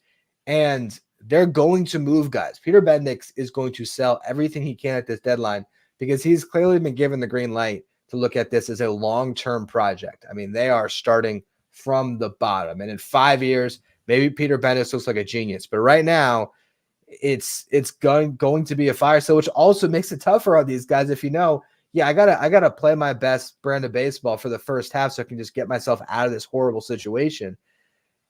And they're going to move guys. Peter Bendix is going to sell everything he can at this deadline because he's clearly been given the green light to look at this as a long-term project. I mean, they are starting from the bottom. And in 5 years, maybe Peter Bendix looks like a genius. But right now, it's going to be a fire sale, which also makes it tougher on these guys if I gotta play my best brand of baseball for the first half so I can just get myself out of this horrible situation.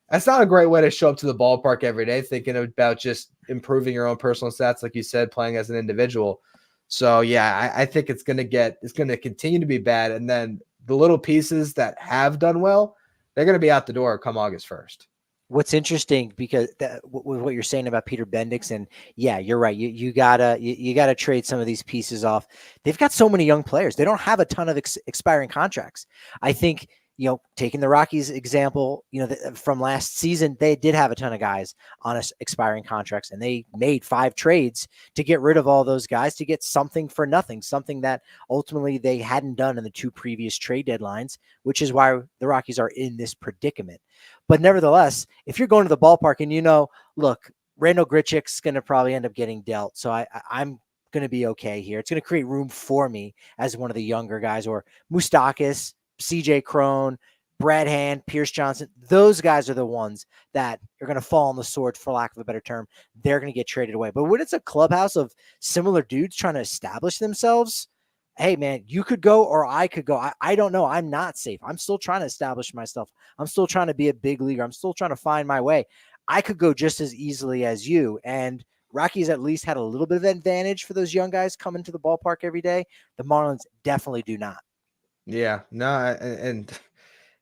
That's not a great way to show up to the ballpark every day thinking about just improving your own personal stats, like you said, playing as an individual. So yeah, I think it's gonna continue to be bad. And then the little pieces that have done well, they're gonna be out the door come August 1st. What's interesting, because with what you're saying about Peter Bendix, and yeah, you're right. You gotta trade some of these pieces off. They've got so many young players. They don't have a ton of expiring contracts. I think, taking the Rockies example, from last season, they did have a ton of guys on expiring contracts, and they made 5 trades to get rid of all those guys to get something for nothing, something that ultimately they hadn't done in the 2 previous trade deadlines, which is why the Rockies are in this predicament. But nevertheless, if you're going to the ballpark and look, Randall Grichuk's going to probably end up getting dealt, so I'm going to be okay here. It's going to create room for me as one of the younger guys, or Moustakas. CJ Crone, Brad Hand, Pierce Johnson, those guys are the ones that are going to fall on the sword, for lack of a better term. They're going to get traded away. But when it's a clubhouse of similar dudes trying to establish themselves, hey, man, you could go or I could go. I don't know. I'm not safe. I'm still trying to establish myself. I'm still trying to be a big leaguer. I'm still trying to find my way. I could go just as easily as you. And Rockies at least had a little bit of advantage for those young guys coming to the ballpark every day. The Marlins definitely do not. Yeah, no, and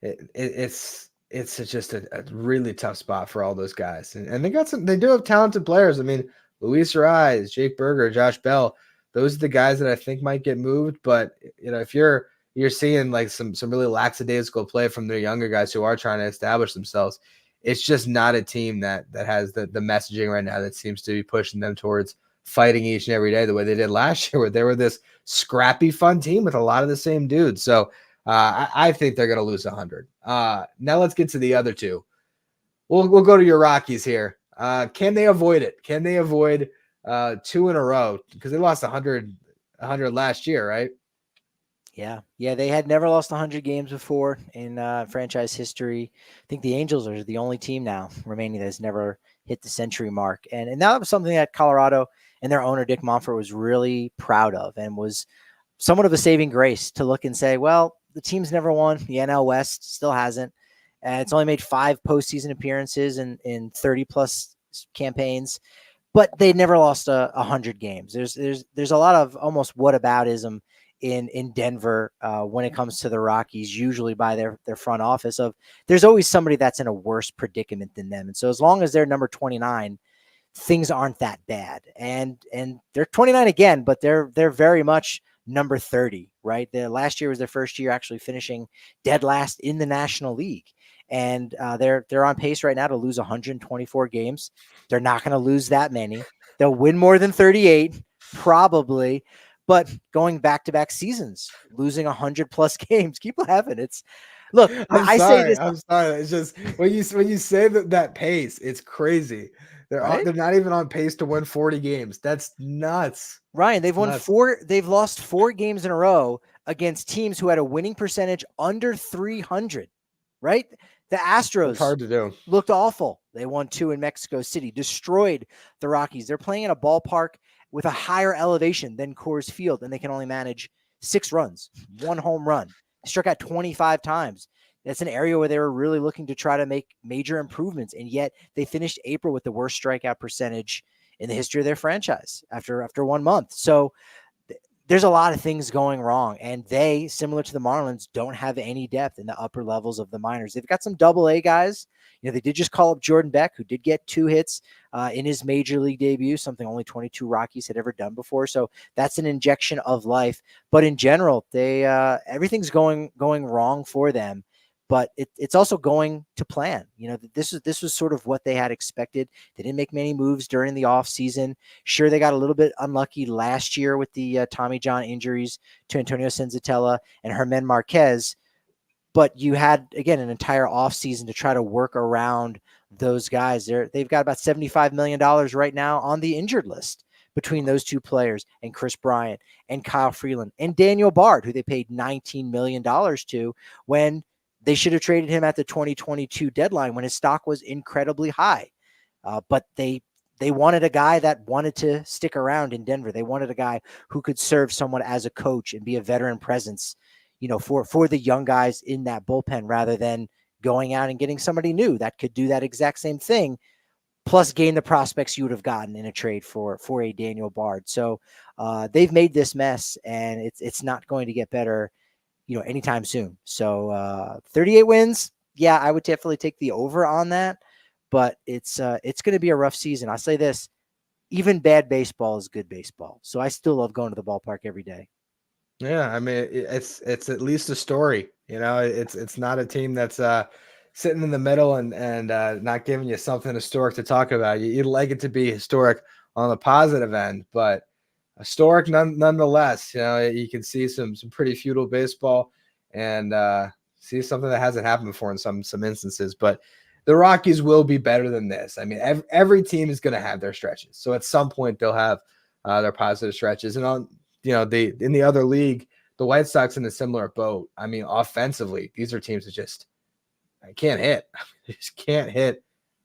it's just a really tough spot for all those guys, and they do have talented players. I mean, Luis Rise, Jake Berger, Josh Bell, those are the guys that I think might get moved. But if you're seeing like some really lackadaisical play from their younger guys who are trying to establish themselves, it's just not a team that has the messaging right now that seems to be pushing them towards fighting each and every day the way they did last year, where they were this scrappy, fun team with a lot of the same dudes. So I think they're going to lose 100. Now let's get to the other two. We'll go to your Rockies here. Can they avoid it? Can they avoid 2 in a row? Because they lost 100 last year, right? Yeah. They had never lost 100 games before in franchise history. I think the Angels are the only team now remaining that has never hit the century mark. And that was something that Colorado and their owner, Dick Monfort, was really proud of and was somewhat of a saving grace to look and say, well, the team's never won. The NL West still hasn't. And it's only made 5 postseason appearances in 30-plus campaigns, but they never lost 100 games. There's a lot of almost whataboutism in Denver when it comes to the Rockies, usually by their front office of there's always somebody that's in a worse predicament than them. And so as long as they're number 29, things aren't that bad. And they're 29 again, but they're very much number 30, right? Last year was their first year actually finishing dead last in the National League. And they're on pace right now to lose 124 games. They're not going to lose that many. They'll win more than 38, probably. But going back-to-back seasons, losing 100-plus games, keep laughing. Look, I say this. I'm sorry. It's just when you say that pace, it's crazy. They're not even on pace to win 40 games. That's nuts. Ryan, they've won 4. They've lost 4 games in a row against teams who had a winning percentage under 300. Right? The Astros, it's hard to do, looked awful. They won 2 in Mexico City, destroyed the Rockies. They're playing in a ballpark with a higher elevation than Coors Field, and they can only manage 6 runs, 1 home run. They struck out 25 times. That's an area where they were really looking to try to make major improvements, and yet they finished April with the worst strikeout percentage in the history of their franchise after 1 month. So there's a lot of things going wrong, and they, similar to the Marlins, don't have any depth in the upper levels of the minors. They've got some double-A guys. They did just call up Jordan Beck, who did get 2 hits in his major league debut, something only 22 Rockies had ever done before. So that's an injection of life. But in general, they everything's going wrong for them. But it's also going to plan. This was sort of what they had expected. They didn't make many moves during the offseason. Sure, they got a little bit unlucky last year with the Tommy John injuries to Antonio Senzatella and Germán Marquez. But you had, again, an entire offseason to try to work around those guys. They've got about $75 million right now on the injured list between those 2 players and Chris Bryant and Kyle Freeland and Daniel Bard, who they paid $19 million to when they should have traded him at the 2022 deadline when his stock was incredibly high. But they wanted a guy that wanted to stick around in Denver. They wanted a guy who could serve someone as a coach and be a veteran presence, for the young guys in that bullpen, rather than going out and getting somebody new that could do that exact same thing, plus gain the prospects you would have gotten in a trade for a Daniel Bard. So they've made this mess, and it's not going to get better anytime soon. So 38 wins. Yeah, I would definitely take the over on that, but it's going to be a rough season. I'll say this, even bad baseball is good baseball. So I still love going to the ballpark every day. Yeah. I mean, it's at least a story, it's not a team that's sitting in the middle and not giving you something historic to talk about. You'd like it to be historic on the positive end, but historic nonetheless. You can see some pretty feudal baseball and see something that hasn't happened before in some instances. But the Rockies will be better than this. I mean, every team is going to have their stretches, so at some point they'll have their positive stretches. And on in the other league, the White Sox in a similar boat. I mean, offensively, these are teams that just can't hit. They just can't hit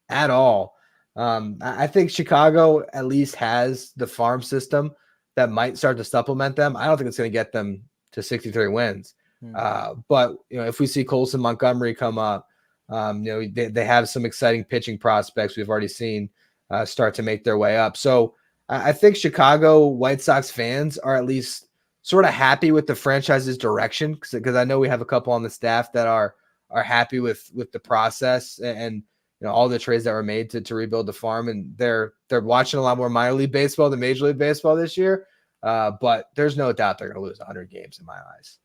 at all. I think Chicago at least has the farm system that might start to supplement them. I don't think it's going to get them to 63 wins. But if we see Colson Montgomery come up, they have some exciting pitching prospects we've already seen start to make their way up. So I think Chicago White Sox fans are at least sort of happy with the franchise's direction, because I know we have a couple on the staff that are happy with the process and all the trades that were made to rebuild the farm, and they're watching a lot more minor league baseball than Major League Baseball this year. But there's no doubt they're going to lose 100 games in my eyes.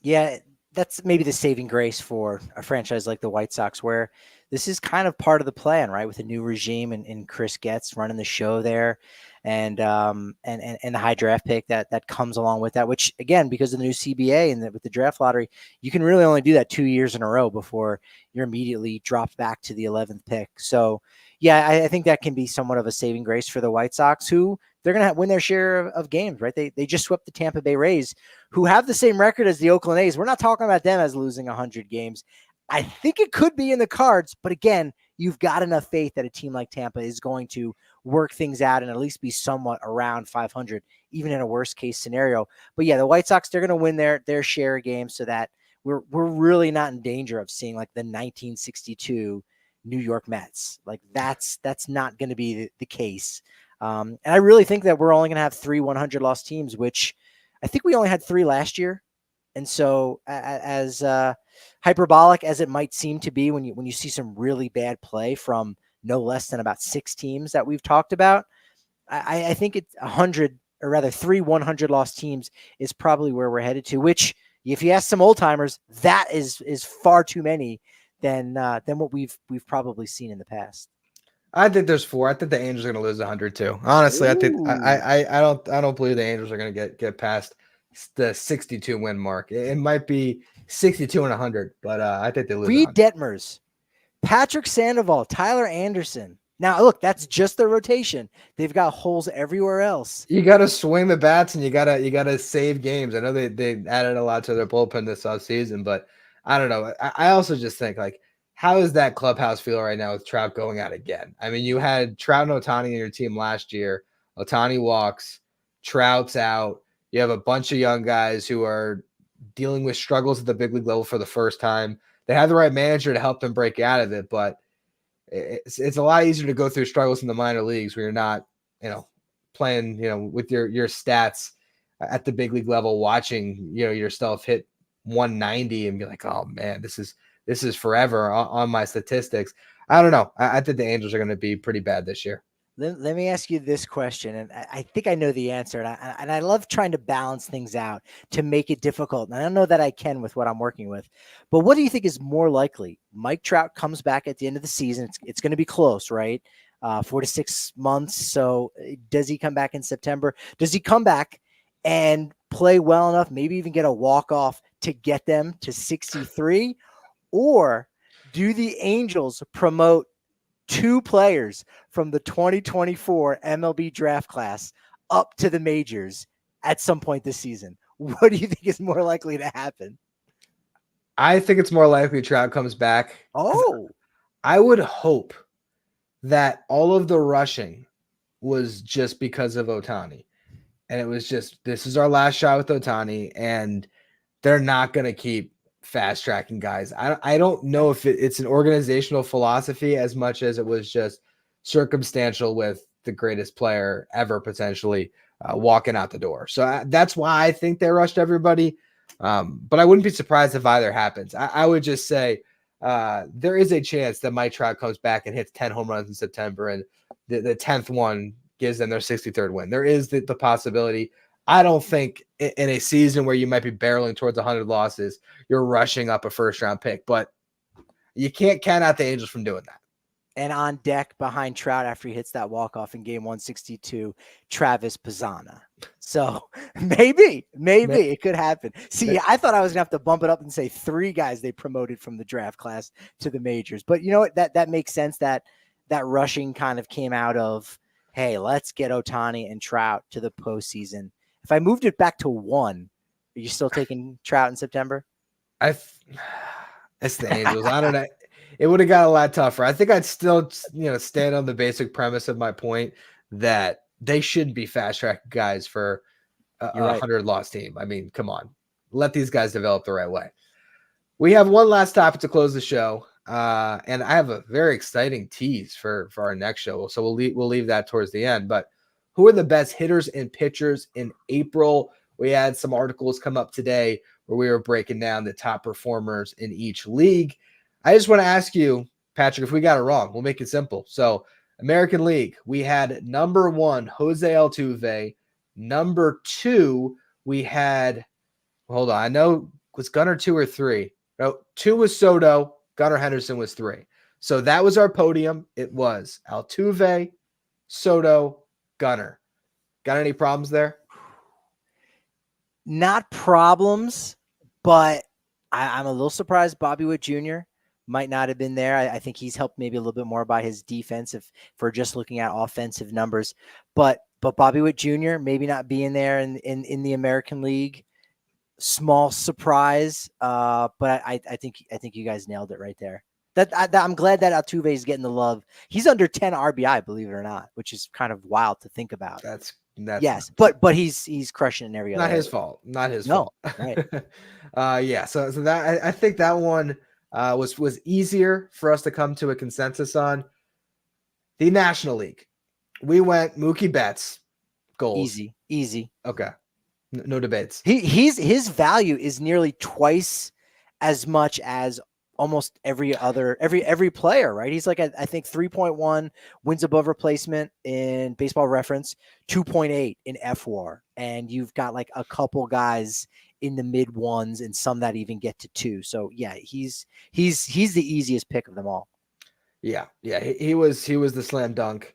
Yeah, that's maybe the saving grace for a franchise like the White Sox, where this is kind of part of the plan, right? With a new regime and Chris Getz running the show there, and the high draft pick that comes along with that. Which again, because of the new CBA and with the draft lottery, you can really only do that 2 years in a row before you're immediately dropped back to the 11th pick. So yeah, I think that can be somewhat of a saving grace for the White Sox, who they're going to win their share of games, right? They just swept the Tampa Bay Rays, who have the same record as the Oakland A's. We're not talking about them as losing 100 games. I think it could be in the cards, but again, you've got enough faith that a team like Tampa is going to work things out and at least be somewhat around 500, even in a worst case scenario. But yeah, the White Sox, they're going to win their share of games so that we're really not in danger of seeing like the 1962 New York Mets. Like that's not going to be the case. And I really think that we're only going to have 3 100 loss teams, which I think we only had 3 last year. And so as hyperbolic as it might seem to be when you see some really bad play from no less than about 6 teams that we've talked about, I think it's 100, or rather 3 100 loss teams is probably where we're headed to, which if you ask some old timers, that is far too many than what we've probably seen in the past. I think there's 4. I think the Angels are going to lose 100 too. Honestly, I think I don't believe the Angels are going to get past the 62 win mark. It might be 62 and 100, but I think they lose. Reed Detmers, Patrick Sandoval, Tyler Anderson. Now, look, that's just the rotation. They've got holes everywhere else. You got to swing the bats and you got to save games. I know they added a lot to their bullpen this offseason, but I don't know. I also just think, like, how does that clubhouse feel right now with Trout going out again? I mean, you had Trout and Ohtani in your team last year. Ohtani walks, Trout's out. You have a bunch of young guys who are dealing with struggles at the big league level for the first time. They have the right manager to help them break out of it, but it's a lot easier to go through struggles in the minor leagues where you're not, playing, with your stats at the big league level, watching, yourself hit 190 and be like, oh man, this is forever on my statistics. I don't know. I think the Angels are going to be pretty bad this year. Let me ask you this question, and I think I know the answer, and I love trying to balance things out to make it difficult. And I don't know that I can with what I'm working with, but what do you think is more likely? Mike Trout comes back at the end of the season. It's going to be close, right? 4 to 6 months. So does he come back in September? Does he come back and play well enough, maybe even get a walk-off to get them to 63? Or do the Angels promote 2 players from the 2024 MLB draft class up to the majors at some point this season? What do you think is more likely to happen? I think it's more likely Trout comes back. Oh, I would hope that all of the rushing was just because of Ohtani. And it was just, this is our last shot with Ohtani, and they're not going to keep fast tracking guys. I don't know if it's an organizational philosophy as much as it was just circumstantial with the greatest player ever potentially walking out the door. So that's why I think they rushed everybody. But I wouldn't be surprised if either happens. I would just say there is a chance that Mike Trout comes back and hits 10 home runs in September, and the 10th one gives them their 63rd win. There is the possibility. I don't think in a season where you might be barreling towards 100 losses, you're rushing up a first-round pick. But you can't count out the Angels from doing that. And on deck behind Trout after he hits that walk-off in game 162, Travis Pizzana. So maybe it could happen. See, I thought I was going to have to bump it up and say 3 guys they promoted from the draft class to the majors. But you know what? That makes sense that rushing kind of came out of, hey, let's get Ohtani and Trout to the postseason. If I moved it back to 1, Are you still taking Trout in September? It's the Angels. I don't know. It would have got a lot tougher. I think I'd still, stand on the basic premise of my point that they shouldn't be fast track guys for You're a right. 100-loss team. I mean, come on, let these guys develop the right way. We have one last topic to close the show, and I have a very exciting tease for our next show. So we'll leave that towards the end. But who are the best hitters and pitchers in April? We had some articles come up today where we were breaking down the top performers in each league. I just want to ask you, Patrick, if we got it wrong, we'll make it simple. So American League, we had number 1, Jose Altuve. Number 2, we had, hold on, I know, was Gunnar 2 or 3? No, 2 was Soto. Gunnar Henderson was 3. So that was our podium. It was Altuve, Soto, Gunnar. Got any problems there? Not problems, but I'm a little surprised Bobby Witt Jr. might not have been there. I think he's helped maybe a little bit more by his defense if we're just looking at offensive numbers. But Bobby Witt Jr. maybe not being there in the American League. Small surprise. But I think you guys nailed it right there. I'm glad that Altuve is getting the love. He's under 10 RBI, believe it or not, which is kind of wild to think about. That's yes, but he's crushing in every other. Not his fault. Not his fault. Right. Yeah. So that I think that one was easier for us to come to a consensus on. The National League, we went Mookie Betts, goals. Easy. Okay. No debates. His value is nearly twice as much as almost every player, right? He's like, I think 3.1 wins above replacement in Baseball Reference, 2.8 in FWAR. And you've got like a couple guys in the mid ones and some that even get to 2. So yeah, he's the easiest pick of them all. Yeah. He was the slam dunk.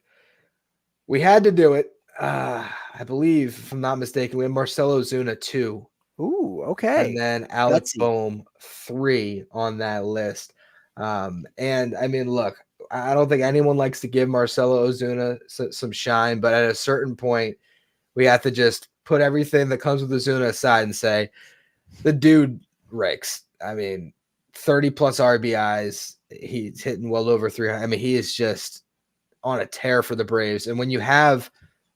We had to do it. I believe, if I'm not mistaken, we had Marcell Ozuna 2. Ooh, okay. And then Alec Boehm 3 on that list. And I mean, look, I don't think anyone likes to give Marcell Ozuna some shine, but at a certain point, we have to just put everything that comes with Ozuna aside and say, the dude rakes. I mean, 30 plus RBIs. He's hitting well over 300. I mean, he is just on a tear for the Braves. And when you have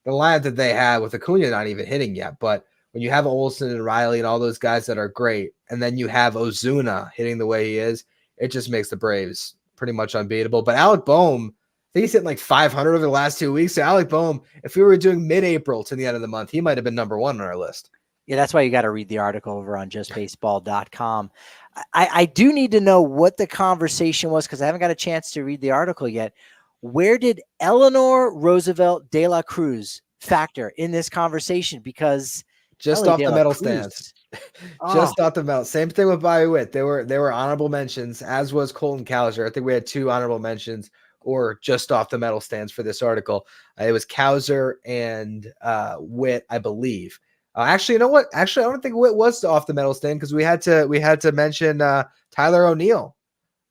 the lineup that they have with Acuna not even hitting yet, but when you have Olsen and Riley and all those guys that are great, and then you have Ozuna hitting the way he is, it just makes the Braves pretty much unbeatable. But Alec Boehm, I think he's hitting like 500 over the last 2 weeks. So Alec Boehm, if we were doing mid-April to the end of the month, he might have been number 1 on our list. Yeah, that's why you got to read the article over on justbaseball.com. I do need to know what the conversation was because I haven't got a chance to read the article yet. Where did Eleanor Roosevelt de la Cruz factor in this conversation? Because just off the metal stands. Just off the metal. Same thing with Bobby Witt. They were honorable mentions, as was Colton Cowser. I think we had 2 honorable mentions or just off the metal stands for this article. It was Cowser and Witt, I believe. Actually, you know what? Actually, I don't think Witt was off the metal stand because we had to mention Tyler O'Neill.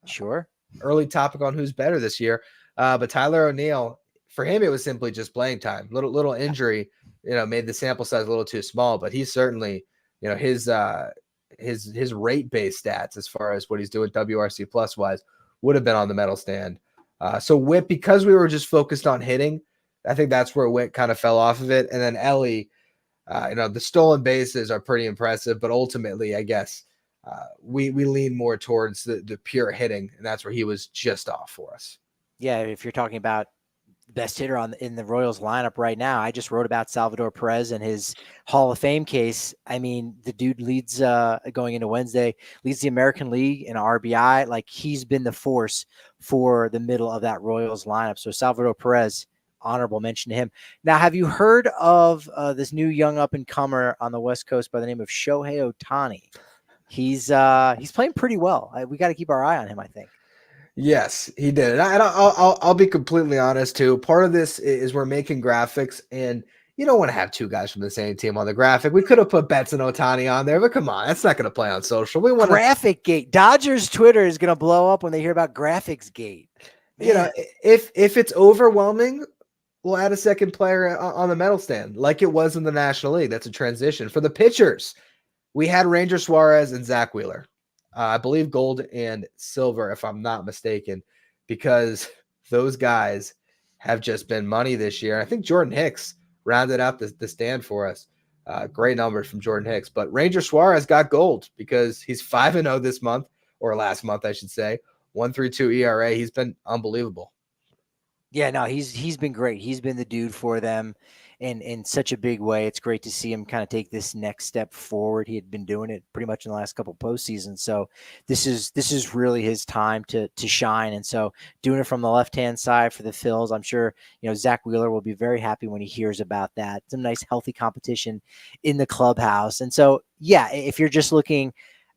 Sure. Early topic on who's better this year. But Tyler O'Neill, for him, it was simply just playing time. Little injury, made the sample size a little too small. But he's certainly, his rate based stats as far as what he's doing WRC plus wise would have been on the medal stand. So Witt, because we were just focused on hitting, I think that's where Witt kind of fell off of it. And then Ellie, the stolen bases are pretty impressive, but ultimately, I guess we lean more towards the pure hitting, and that's where he was just off for us. Yeah, if you're talking about best hitter in the Royals lineup right now, I just wrote about Salvador Perez and his Hall of Fame case. I mean, the dude leads going into Wednesday, leads the American League in RBI. Like he's been the force for the middle of that Royals lineup. So Salvador Perez, honorable mention to him. Now, have you heard of this new young up and comer on the West Coast by the name of Shohei Ohtani? He's playing pretty well. We got to keep our eye on him, I think. Yes, he did. And I'll be completely honest too. Part of this is we're making graphics, and you don't want to have 2 guys from the same team on the graphic. We could have put Betts and Ohtani on there, but come on, that's not going to play on social. We want Graphic Gate. Dodgers Twitter is going to blow up when they hear about Graphics Gate. Man. If it's overwhelming, we'll add a second player on the medal stand, like it was in the National League. That's a transition for the pitchers. We had Ranger Suarez and Zach Wheeler. I believe gold and silver, if I'm not mistaken, because those guys have just been money this year. I think Jordan Hicks rounded out the stand for us. Great numbers from Jordan Hicks. But Ranger Suarez got gold because he's 5-0 this month, or last month, I should say. 1.32 ERA. He's been unbelievable. Yeah, no, he's been great. He's been the dude for them in such a big way. It's great to see him kind of take this next step forward. He had been doing it pretty much in the last couple of postseasons. So this is really his time to shine. And so doing it from the left-hand side for the Phils, I'm sure, Zach Wheeler will be very happy when he hears about that. Some nice healthy competition in the clubhouse. And so, yeah, if you're just looking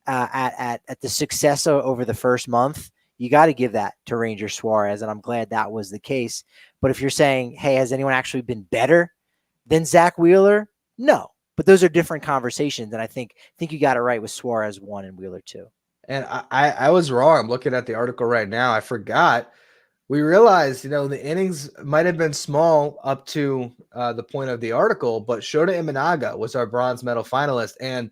at the success over the first month, you got to give that to Ranger Suarez, and I'm glad that was the case. But if you're saying, hey, has anyone actually been better than Zach Wheeler? No, but those are different conversations, and I think you got it right with Suarez 1 and Wheeler 2. And I was wrong. I'm looking at the article right now. I forgot. We realized, the innings might have been small up to the point of the article, but Shota Imanaga was our bronze medal finalist. And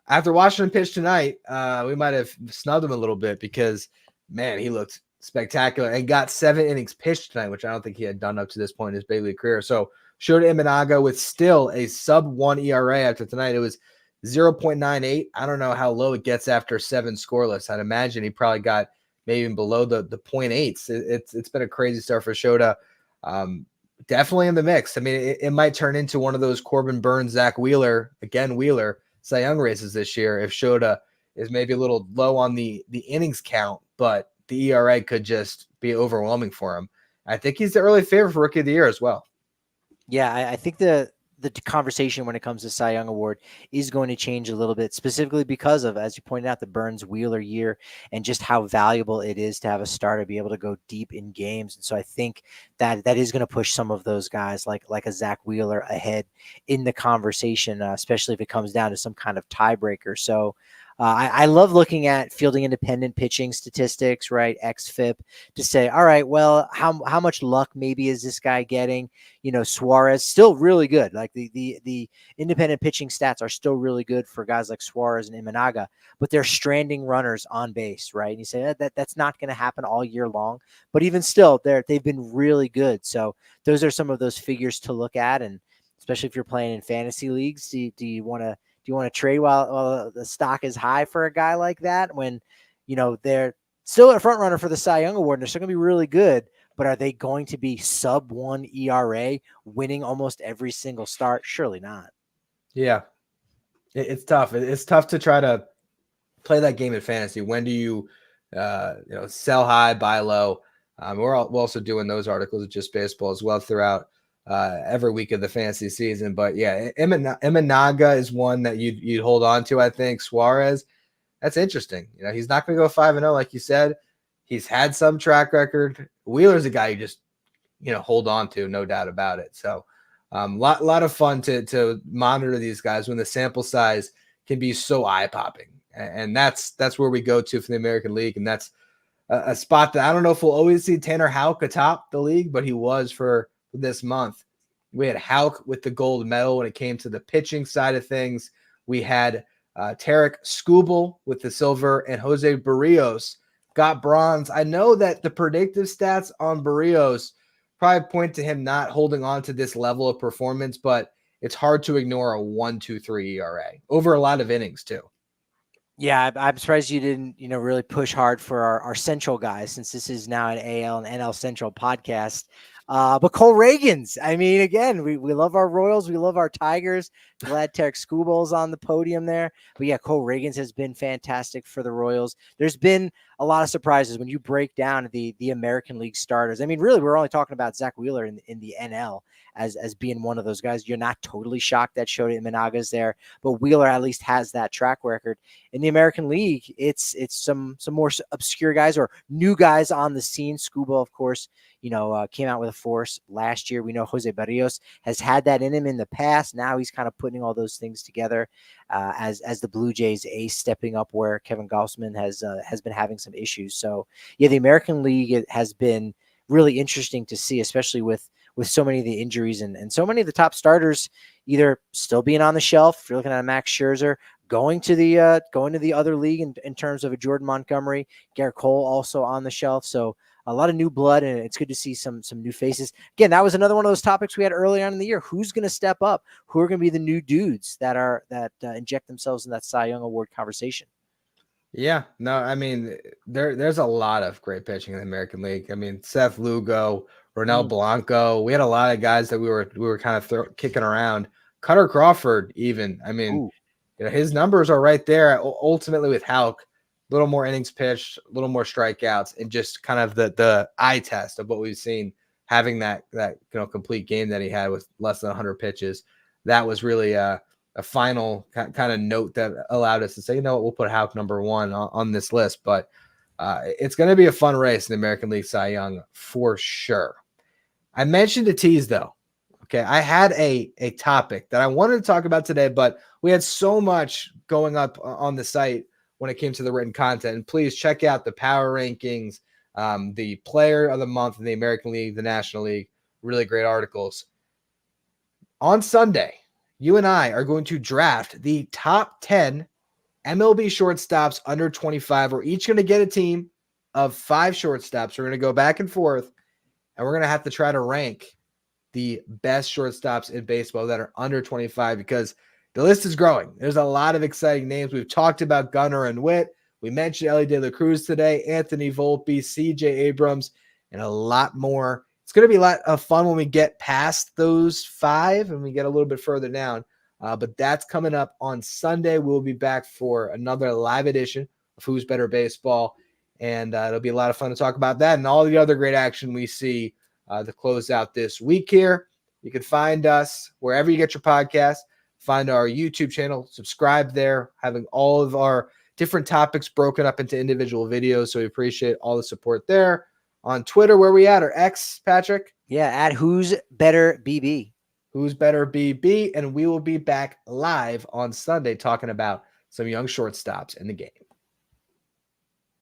after watching him pitch tonight, we might have snubbed him a little bit because, man, he looked spectacular and got 7 innings pitched tonight, which I don't think he had done up to this point in his big league career. So Shota Imanaga with still a sub-1 ERA after tonight. It was 0.98. I don't know how low it gets after 7 scoreless. I'd imagine he probably got maybe even below the 0.8s. It's been a crazy start for Shota. Definitely in the mix. I mean, it might turn into one of those Corbin Burns, Zach Wheeler, Cy Young races this year if Shota is maybe a little low on the innings count, but the ERA could just be overwhelming for him. I think he's the early favorite for Rookie of the Year as well. Yeah, I think the conversation when it comes to Cy Young Award is going to change a little bit, specifically because of, as you pointed out, the Burns Wheeler year and just how valuable it is to have a starter be able to go deep in games. And so I think that is going to push some of those guys like a Zach Wheeler ahead in the conversation, especially if it comes down to some kind of tiebreaker. So I love looking at fielding independent pitching statistics, right? XFIP, to say, all right, well, how much luck maybe is this guy getting? Suarez still really good. Like the independent pitching stats are still really good for guys like Suarez and Imanaga, but they're stranding runners on base, right? And you say that's not going to happen all year long, but even still, they've been really good. So those are some of those figures to look at, and especially if you're playing in fantasy leagues, do you want to trade while the stock is high for a guy like that when, they're still a front runner for the Cy Young Award and they're still going to be really good, but are they going to be sub-1 ERA winning almost every single start? Surely not. Yeah, it's tough. It's tough to try to play that game in fantasy. When do you, sell high, buy low? We're also doing those articles of Just Baseball as well throughout every week of the fantasy season. But yeah, Imanaga is one that you'd hold on to. I think Suarez, that's interesting. He's not going to go 5-0 like you said. He's had some track record. Wheeler's a guy you just hold on to, no doubt about it. So lot of fun to monitor these guys when the sample size can be so eye popping, and that's where we go to for the American League, and that's a spot that I don't know if we'll always see Tanner Houck atop the league, but he was for this month. We had Houck with the gold medal when it came to the pitching side of things. We had Tarek Skubal with the silver, and Jose Barrios got bronze. I know that the predictive stats on Barrios probably point to him not holding on to this level of performance, but it's hard to ignore a 1.23 ERA over a lot of innings too. Yeah, I'm surprised you didn't, really push hard for our Central guys, since this is now an AL and NL Central podcast. But Cole Reagans, I mean, again, we love our Royals. We love our Tigers. Glad Tarek Skubal's on the podium there. But yeah, Cole Reagans has been fantastic for the Royals. There's been a lot of surprises when you break down the American League starters. I mean, really, we're only talking about Zach Wheeler in the NL as being one of those guys. You're not totally shocked that Shota Imanaga's there, but Wheeler at least has that track record. In the American League, it's some more obscure guys or new guys on the scene. Skubal, of course, came out with a force last year. We know Jose Barrios has had that in him in the past. Now he's kind of putting all those things together as the Blue Jays ace stepping up where Kevin Gausman has been having some issues. So yeah, the American League has been really interesting to see, especially with so many of the injuries and so many of the top starters either still being on the shelf. If you're looking at Max Scherzer, going to the other league in terms of a Jordan Montgomery, Garrett Cole also on the shelf. So a lot of new blood, and it's good to see some new faces. Again, that was another one of those topics we had early on in the year. Who's going to step up? Who are going to be the new dudes that inject themselves in that Cy Young Award conversation? Yeah, no, I mean, there's a lot of great pitching in the American League. I mean, Seth Lugo, Ronel Blanco. We had a lot of guys that we were kind of kicking around. Cutter Crawford, even. I mean, his numbers are right there. Ultimately, with Houck, a little more innings pitched, a little more strikeouts, and just kind of the eye test of what we've seen. Having that complete game that he had with less than 100 pitches, that was really a final kind of note that allowed us to say, you know what, we'll put Houck number one on this list. But it's going to be a fun race in the American League Cy Young for sure. I mentioned a tease, though. Okay, I had a topic that I wanted to talk about today, but we had so much going up on the site when it came to the written content. And please check out the power rankings, the player of the month in the American League, the National League. Really great articles. On Sunday, you and I are going to draft the top 10 MLB shortstops under 25. We're each going to get a team of 5 shortstops. We're going to go back and forth, and we're going to have to try to rank the best shortstops in baseball that are under 25 because the list is growing. There's a lot of exciting names. We've talked about Gunnar and Witt. We mentioned Ellie De La Cruz today, Anthony Volpe, CJ Abrams, and a lot more. It's going to be a lot of fun when we get past those 5 and we get a little bit further down. But that's coming up on Sunday. We'll be back for another live edition of Who's Better Baseball. And it'll be a lot of fun to talk about that and all the other great action we see to close out this week here. You can find us wherever you get your podcast. Find our YouTube channel. Subscribe there. Having all of our different topics broken up into individual videos. So we appreciate all the support there. On Twitter, where we at? Or X, Patrick? Yeah, at Who's Better BB. Who's Better BB, and we will be back live on Sunday talking about some young shortstops in the game.